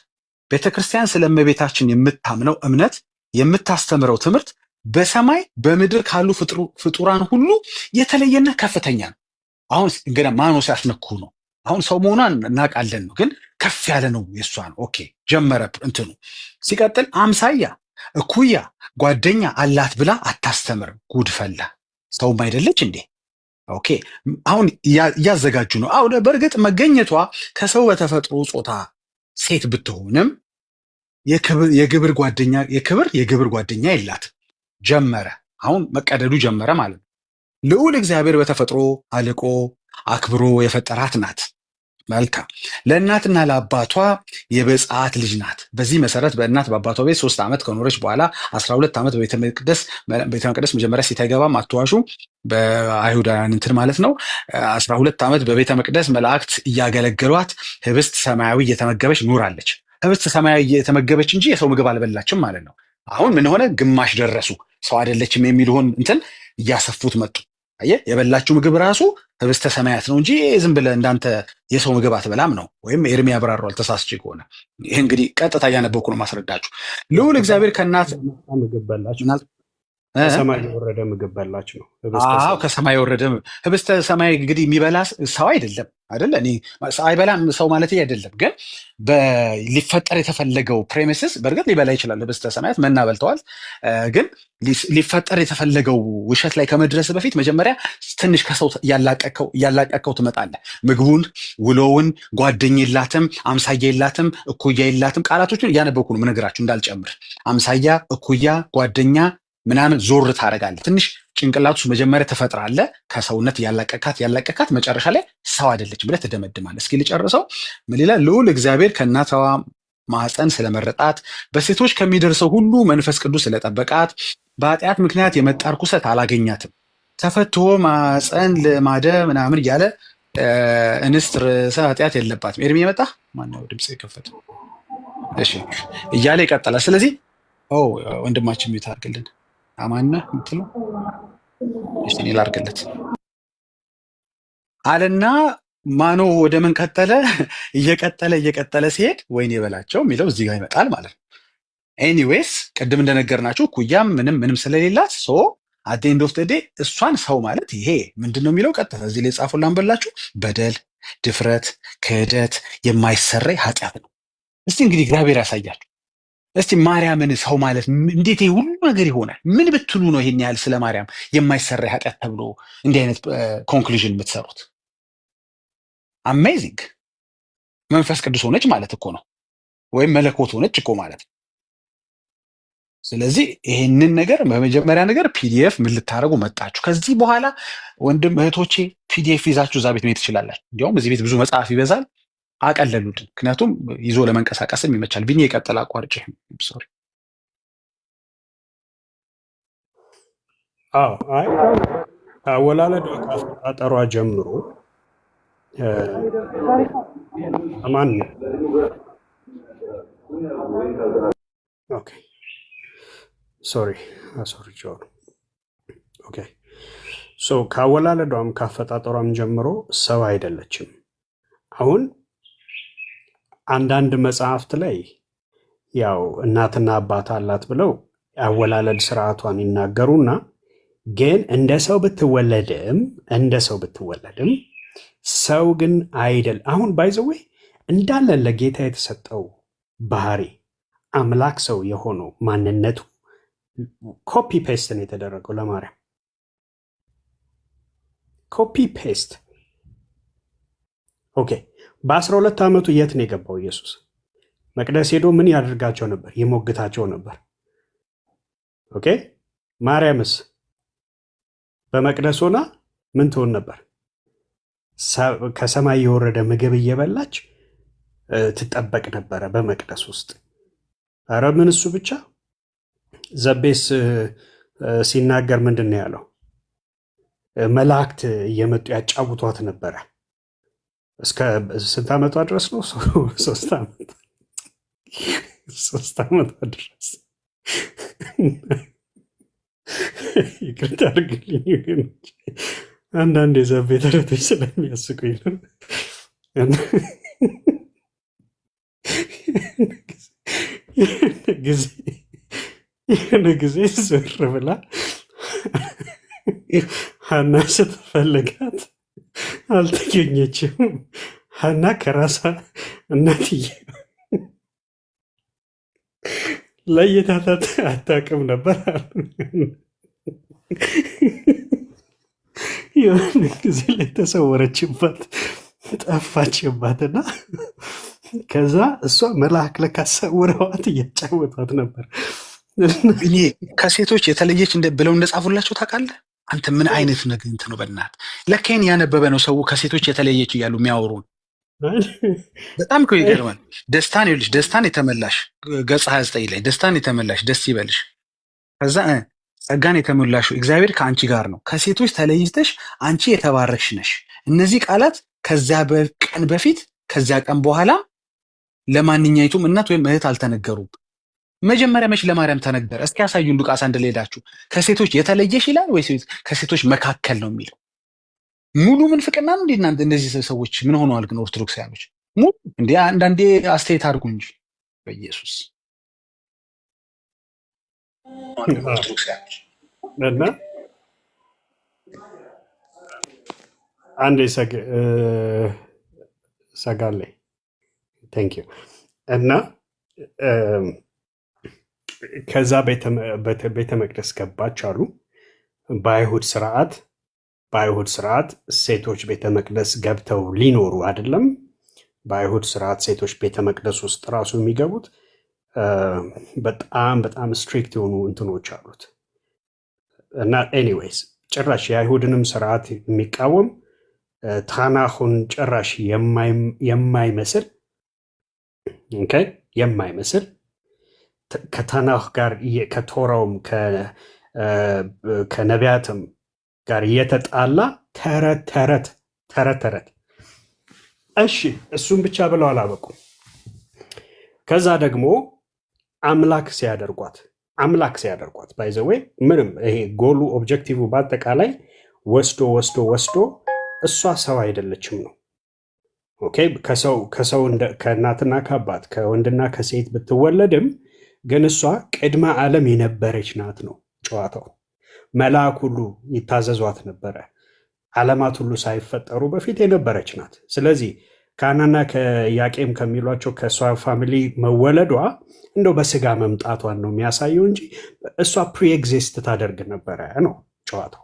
ቤተክርስቲያን ስለ እመቤታችን የምታምነው እምነት የምታስተምረው ትምህርት በሰማይ በምድር ካሉ ፍጡራን ሁሉ የተለየና ከፍተኛ ነው። አሁን እንግዲህ ማኖ ሲያስነኩ ነው። አሁን ሰው መሆኗን እናውቃለን ነው፣ ግን ከፍ ያለ ነው የእሷ ነው። ኦኬ ጀመረ እንትኑ። ሲቀጥል አምሳያ እኩያ ጓደኛ አላት ብላ አታስተምርም። ጉድፈላ ሰውም አይደለች እንዴ? ኦኬ አሁን እያዘጋጁ ነው። አሁን በእርግጥ መገኘቷ ከሰው በተፈጥሮ ጾታ ሴት ብትሆንም የግብር ጓደኛ የላትም። ጀመረ። አሁን መቀደዱ ጀመረ ማለት ነው። ልዑል እግዚአብሔር በተፈጥሮ አልቆ አክብሮ የፈጠራት ናት። መልካም ለእናትና ለአባቷ የብፅዓት ልጅ ናት። በዚህ መሰረት በእናት በአባቷ ቤት 3 ዓመት ከኖረች በኋላ 12 ዓመት በቤተ መቅደስ መጀመሪያ ሴት አይገባም፣ አትዋሹ፣ በአይሁዳውያን እንትን ማለት ነው። 12 ዓመት በቤተ መቅደስ መላእክት እያገለገሏት ህብስት ሰማያዊ እየተመገበች ኑራለች። ህብስት ሰማያዊ እየተመገበች እንጂ የሰው ምግብ አልበላችም ማለት ነው። አሁን ምን ሆነ? ግማሽ ደረሱ። ሰው አይደለችም የሚልሆን እንትን እያሰፉት መጡ። አየህ፣ የበላችሁ ምግብ ራሱ ህብስተ ሰማያት ነው እንጂ ዝም ብለህ እንዳንተ የሰው ምግብ አትበላም ነው። ወይም ኤርሚ ያብራራዋል ተሳስቼ ከሆነ። ይህ እንግዲህ ቀጥታ እያነበብኩ ነው ማስረዳችሁ። ልዑል እግዚአብሔር ከእናት ምግብ በላችሁ፣ ከሰማይ የወረደ ምግብ በላችሁ ነው። ከሰማይ የወረደ ህብስተ ሰማይ እንግዲህ የሚበላ ሰው አይደለም አይደለ? እኔ አይበላም ሰው ማለት አይደለም፣ ግን ሊፈጠር የተፈለገው ፕሬሚስስ በእርግጥ ሊበላ ይችላል። ህብስተ ሰማያት መና በልተዋል። ግን ሊፈጠር የተፈለገው ውሸት ላይ ከመድረስ በፊት መጀመሪያ ትንሽ ከሰው እያላቀቀው ትመጣለህ። ምግቡን፣ ውሎውን፣ ጓደኛ የላትም፣ አምሳያ የላትም፣ እኩያ የላትም። ቃላቶቹን እያነበብኩ ነው የምነግራችሁ እንዳልጨምር። አምሳያ፣ እኩያ፣ ጓደኛ ምናምን ዞር ታደርጋለህ። ትንሽ ጭንቅላት ውስጥ መጀመሪያ ትፈጥራለህ። ከሰውነት ያላቀካት መጨረሻ ላይ ሰው አይደለችም ብለህ ትደመድማለህ። እስኪ ልጨርሰው። ምን ይላል? ልዑል እግዚአብሔር ከእናቷ ማፀን ስለመረጣት፣ በሴቶች ከሚደርሰው ሁሉ መንፈስ ቅዱስ ስለጠበቃት፣ በኃጢአት ምክንያት የመጣ ርኩሰት አላገኛትም። ተፈትሆ ማፀን ልማደ ምናምን እያለ እንስት ርዕሰ ኃጢአት የለባትም። ኤርሚ የመጣ ማነው ድምፅ የከፈተ? እሺ እያለ ይቀጥላል። ስለዚህ ወንድማችን ሚዩት አድርግልን። አማና ምትለው እሺ እኔ ላድርግለት አለና ማኖ ወደ ምን ቀጠለ? እየቀጠለ ሲሄድ ወይኔ የበላቸው የሚለው እዚህ ጋር ይመጣል ማለት ነው። ኤኒዌይስ ቅድም እንደነገርናችሁ ኩያም ምንም ስለሌላት አት ኤንድ ኦፍ ዘ ዴይ እሷን ሰው ማለት ይሄ ምንድን ነው የሚለው ቀጥታ እዚህ ላይ ጻፉ ላንበላችሁ። በደል፣ ድፍረት፣ ክህደት፣ የማይሰረይ ኃጢአት ነው። እስቲ እንግዲህ እግዚአብሔር ያሳያችሁ። እስቲ ማርያምን ሰው ማለት እንዴት ይሄ ሁሉ ነገር ይሆናል? ምን ብትሉ ነው ይሄን ያህል ስለ ማርያም የማይሰረይ ኃጢአት ተብሎ እንዲህ አይነት ኮንክሉዥን የምትሰሩት? አሜዚንግ። መንፈስ ቅዱስ ሆነች ማለት እኮ ነው፣ ወይም መለኮት ሆነች እኮ ማለት ነው። ስለዚህ ይህንን ነገር በመጀመሪያ ነገር ፒዲኤፍ ምን ልታደርጉ መጣችሁ? ከዚህ በኋላ ወንድም እህቶቼ ፒዲኤፍ ይዛችሁ እዛ ቤት መሄድ ትችላላችሁ። እንዲያውም እዚህ ቤት ብዙ መጽሐፍ ይበዛል፣ አቀለሉልን። ምክንያቱም ይዞ ለመንቀሳቀስም ይመቻል። ቢኒ የቀጠለ አቋርጭ ሶሪ። ከአወላለዷ ከአፈጣጠሯ ጀምሮ አማን ነው። ኦኬ ሶሪ ጆን። ኦኬ ሶ ከአወላለዷም ከአፈጣጠሯም ጀምሮ ሰው አይደለችም። አሁን አንዳንድ መጽሐፍት ላይ ያው እናትና አባት አላት ብለው የአወላለድ ስርዓቷን ይናገሩና ግን እንደ ሰው ብትወለድም ሰው ግን አይደል። አሁን ባይዘዌ እንዳለ ለጌታ የተሰጠው ባህሪ አምላክ ሰው የሆነው ማንነቱ ኮፒ ፔስት ነው የተደረገው ለማርያም። ኮፒ ፔስት። ኦኬ በ12 ዓመቱ የት ነው የገባው ኢየሱስ? መቅደስ ሄዶ ምን ያደርጋቸው ነበር? የሞግታቸው ነበር። ኦኬ ማርያምስ በመቅደስ ሆና ምን ትሆን ነበር? ከሰማይ የወረደ ምግብ እየበላች ትጠበቅ ነበረ በመቅደስ ውስጥ። ኧረ ምን እሱ ብቻ ዘቤስ ሲናገር ምንድን ነው ያለው? መላእክት እየመጡ ያጫውቷት ነበረ። እስከ ስንት ዓመቷ ድረስ ነው? 3 ዓመት 3 ዓመቷ ድረስ። ይቅርታ አድርግልኝ ግን አንዳንድ የዘቤ ተረቶች ስለሚያስቁኝ ነው። የሆነ ጊዜ ዞር ብላ ሀና ስትፈልጋት አልተገኘችም። ሀና ከራሷ እናትዬ ለየታታት አታውቅም ነበር። የሆነ ጊዜ ላይ ተሰወረችባት፣ ጠፋችባትና ከዛ እሷ መልአክ ለካ ሰውረዋት እያጫወቷት ነበር። እኔ ከሴቶች የተለየች ብለው እንደጻፉላቸው ታውቃለህ? አንተ ምን አይነት ነገር እንትን ነው? በእናትህ ለካን ያነበበ ነው ሰው ከሴቶች የተለየች እያሉ የሚያወሩን በጣም እኮ ይገርማል። ደስታን ይኸውልሽ፣ ደስታን የተመላሽ ገጽ 29 ላይ ደስታን የተመላሽ ደስ ይበልሽ። ከዛ ጸጋን የተሞላሽ እግዚአብሔር ከአንቺ ጋር ነው፣ ከሴቶች ተለይተሽ አንቺ የተባረክሽ ነሽ። እነዚህ ቃላት ከዚያ ቀን በፊት ከዚያ ቀን በኋላ ለማንኛይቱም እናት ወይም እህት አልተነገሩም። መጀመሪያ መች ለማርያም ተነገረ? እስኪ ያሳዩን። ሉቃስ አንድ ላይ ሄዳችሁ ከሴቶች የተለየሽ ይላል ወይስ ከሴቶች መካከል ነው የሚለው? ሙሉ ምንፍቅና ነው እንዴ እናንተ? እነዚህ ሰዎች ምን ሆነዋል ግን? ኦርቶዶክሳውያኖች ሙሉ እንዴ! አንዳንዴ አስተያየት አድርጉ እንጂ በኢየሱስ እና አንዴ ሰጋሌ ቴንክ ዩ እና ከዛ ቤተ መቅደስ ገባች አሉ። በአይሁድ ስርዓት ሴቶች ቤተ መቅደስ ገብተው ሊኖሩ አይደለም። በአይሁድ ስርዓት ሴቶች ቤተ መቅደስ ውስጥ ራሱ የሚገቡት በጣም በጣም ስትሪክት የሆኑ እንትኖች አሉት እና ኤኒዌይስ ጭራሽ የአይሁድንም ስርዓት የሚቃወም ታናሁን ጭራሽ የማይመስል ከታናህ ጋር ከቶራውም ከነቢያትም ጋር የተጣላ ተረት። እሺ እሱም ብቻ ብለው አላበቁም። ከዛ ደግሞ አምላክ ሲያደርጓት ባይዘዌ ምንም ይሄ ጎሉ ኦብጀክቲቭ በአጠቃላይ ወስዶ እሷ ሰው አይደለችም ነው። ኦኬ ከሰው ከእናትና ከአባት ከወንድና ከሴት ብትወለድም ግን እሷ ቅድመ ዓለም የነበረች ናት ነው ጨዋታው። መልአክ ሁሉ ይታዘዟት ነበረ። ዓለማት ሁሉ ሳይፈጠሩ በፊት የነበረች ናት። ስለዚህ ከአናና ከያቄም ከሚሏቸው ከእሷ ፋሚሊ መወለዷ እንደው በስጋ መምጣቷን ነው የሚያሳየው እንጂ እሷ ፕሪኤግዚስት ታደርግ ነበረ ነው ጨዋታው።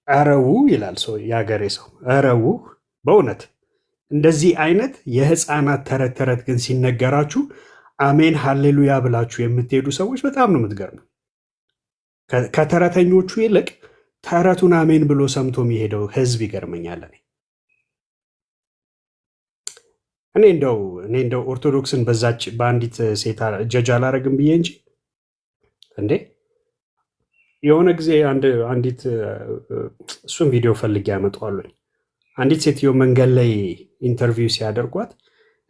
አረው ይላል ሰው የሀገሬ ሰው አረው። በእውነት እንደዚህ አይነት የህፃናት ተረት ግን ሲነገራችሁ አሜን ሃሌሉያ ብላችሁ የምትሄዱ ሰዎች በጣም ነው የምትገርሙ። ከተረተኞቹ ይልቅ ተረቱን አሜን ብሎ ሰምቶ የሚሄደው ህዝብ ይገርመኛል። እኔ እንደው ኦርቶዶክስን በዛች በአንዲት ሴት ጀጅ አላረግም ብዬ እንጂ እንዴ የሆነ ጊዜ አንዲት እሱን ቪዲዮ ፈልጌ ያመጣዋለሁ። አንዲት ሴትዮ መንገድ ላይ ኢንተርቪው ሲያደርጓት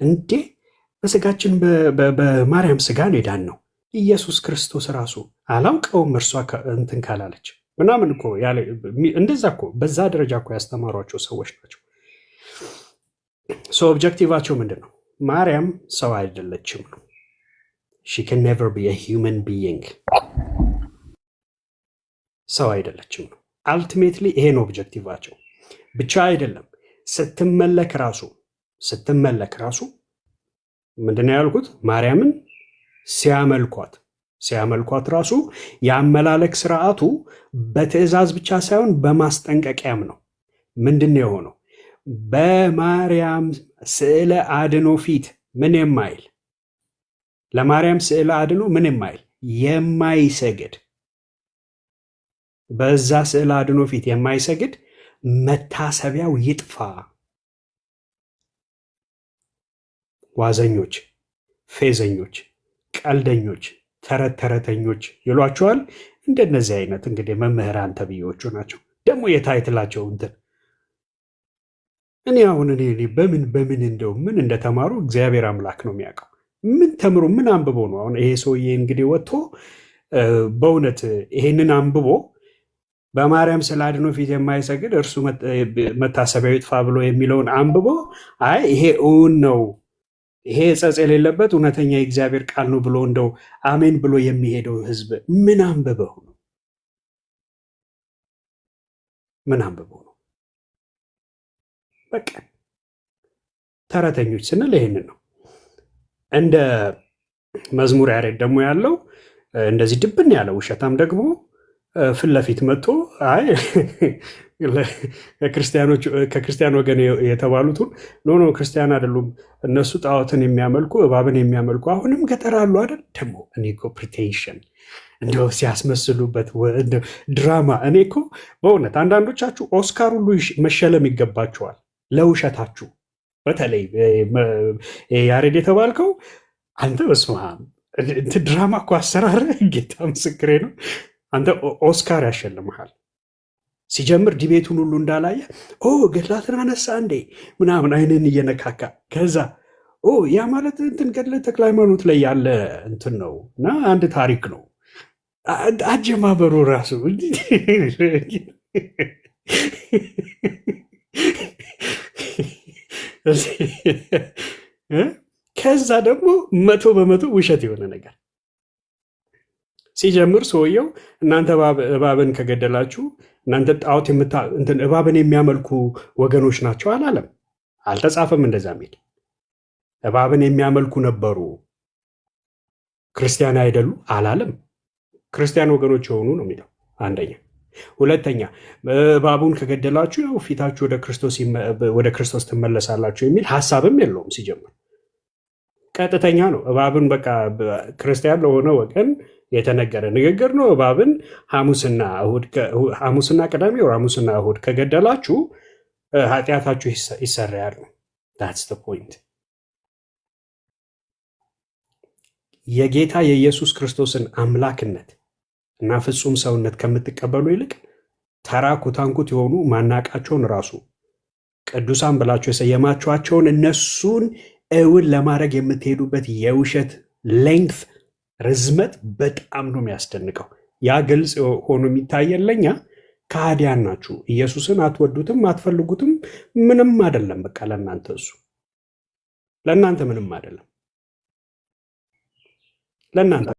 እንዴ በስጋችን በማርያም ስጋ ነው የዳን ነው ኢየሱስ ክርስቶስ ራሱ አላውቀውም እርሷ እንትን ካላለች ምናምን እኮ እንደዛ እኮ በዛ ደረጃ እኮ ያስተማሯቸው ሰዎች ናቸው። ሶ ኦብጀክቲቫቸው ምንድን ነው? ማርያም ሰው አይደለችም ነው። ሺ ካን ኔቨር ቢ አ ሂውመን ቢይንግ፣ ሰው አይደለችም ነው። አልቲሜትሊ ይሄ ነው ኦብጀክቲቫቸው። ብቻ አይደለም ስትመለክ ራሱ ምንድን ነው ያልኩት? ማርያምን ሲያመልኳት ራሱ የአመላለክ ስርዓቱ በትእዛዝ ብቻ ሳይሆን በማስጠንቀቂያም ነው። ምንድን ነው የሆነው? በማርያም ስዕለ አድኖ ፊት ምን የማይል ለማርያም ስዕለ አድኖ ምን የማይል የማይሰግድ፣ በዛ ስዕለ አድኖ ፊት የማይሰግድ መታሰቢያው ይጥፋ። ዋዘኞች፣ ፌዘኞች፣ ቀልደኞች፣ ተረተኞች ይሏቸዋል። እንደነዚህ አይነት እንግዲህ መምህራን ተብዬዎቹ ናቸው። ደግሞ የታይትላቸው እንትን እኔ በምን እንደው ምን እንደተማሩ እግዚአብሔር አምላክ ነው የሚያውቀው። ምን ተምሮ ምን አንብቦ ነው አሁን ይሄ ሰውዬ እንግዲህ ወጥቶ በእውነት ይሄንን አንብቦ በማርያም ስዕለ አድኖ ፊት የማይሰግድ እርሱ መታሰቢያው ይጥፋ ብሎ የሚለውን አንብቦ አይ ይሄ እውን ነው ይሄ ጸጽ የሌለበት እውነተኛ የእግዚአብሔር ቃል ነው ብሎ እንደው አሜን ብሎ የሚሄደው ህዝብ ምን አንብበው ነው? ምን አንብበው ነው? በቃ ተረተኞች ስንል ይሄንን ነው። እንደ መዝሙር ያሬድ ደግሞ ያለው እንደዚህ ድብን ያለ ውሸታም ደግሞ ፊት ለፊት መጥቶ አይ ከክርስቲያን ወገን የተባሉትን ኖ ክርስቲያን አይደሉም እነሱ ጣዖትን የሚያመልኩ እባብን የሚያመልኩ አሁንም ገጠር አሉ አይደል? ደግሞ እኔ እኮ ፕሪቴንሽን እንደው ሲያስመስሉበት ድራማ። እኔ እኮ በእውነት አንዳንዶቻችሁ ኦስካር ሁሉ መሸለም ይገባቸዋል። ለውሸታችሁ በተለይ ያሬድ የተባልከው አንተ በስመ አብ እንትን ድራማ እኮ አሰራር ጌታ ምስክሬ ነው። አንተ ኦስካር ያሸልመሃል። ሲጀምር ዲቤቱን ሁሉ እንዳላየ ገድላትን አነሳ እንዴ ምናምን አይንን እየነካካ ከዛ ያ ማለት እንትን ገድለ ተክለ ሃይማኖት ላይ ያለ እንትን ነው እና አንድ ታሪክ ነው አጀማመሩ ራሱ ከዛ ደግሞ 100% ውሸት የሆነ ነገር ሲጀምር ሰውየው እናንተ እባብን ከገደላችሁ እናንተ ጣዖት እባብን የሚያመልኩ ወገኖች ናቸው አላለም። አልተጻፈም እንደዛ ሚል እባብን የሚያመልኩ ነበሩ ክርስቲያን አይደሉ አላለም። ክርስቲያን ወገኖች የሆኑ ነው የሚለው አንደኛ። ሁለተኛ እባቡን ከገደላችሁ ያው ፊታችሁ ወደ ክርስቶስ ትመለሳላችሁ የሚል ሐሳብም የለውም። ሲጀምር ቀጥተኛ ነው። እባብን በቃ ክርስቲያን ለሆነ ወገን የተነገረ ንግግር ነው። እባብን ሐሙስና ቅዳሜ ወር ሐሙስና እሁድ ከገደላችሁ ኃጢአታችሁ ይሰረያል ነው። that's the point። የጌታ የኢየሱስ ክርስቶስን አምላክነት እና ፍጹም ሰውነት ከምትቀበሉ ይልቅ ተራ ኩታንኩት የሆኑ ማናቃቸውን ራሱ ቅዱሳን ብላችሁ የሰየማችኋቸውን እነሱን እውን ለማድረግ የምትሄዱበት የውሸት ሌንግት ርዝመት በጣም ነው የሚያስደንቀው። ያ ግልጽ ሆኖ የሚታየን ለኛ ከሃዲያን ናችሁ፣ ኢየሱስን አትወዱትም፣ አትፈልጉትም፣ ምንም አይደለም። በቃ ለእናንተ ምንም አይደለም። ለእናንተ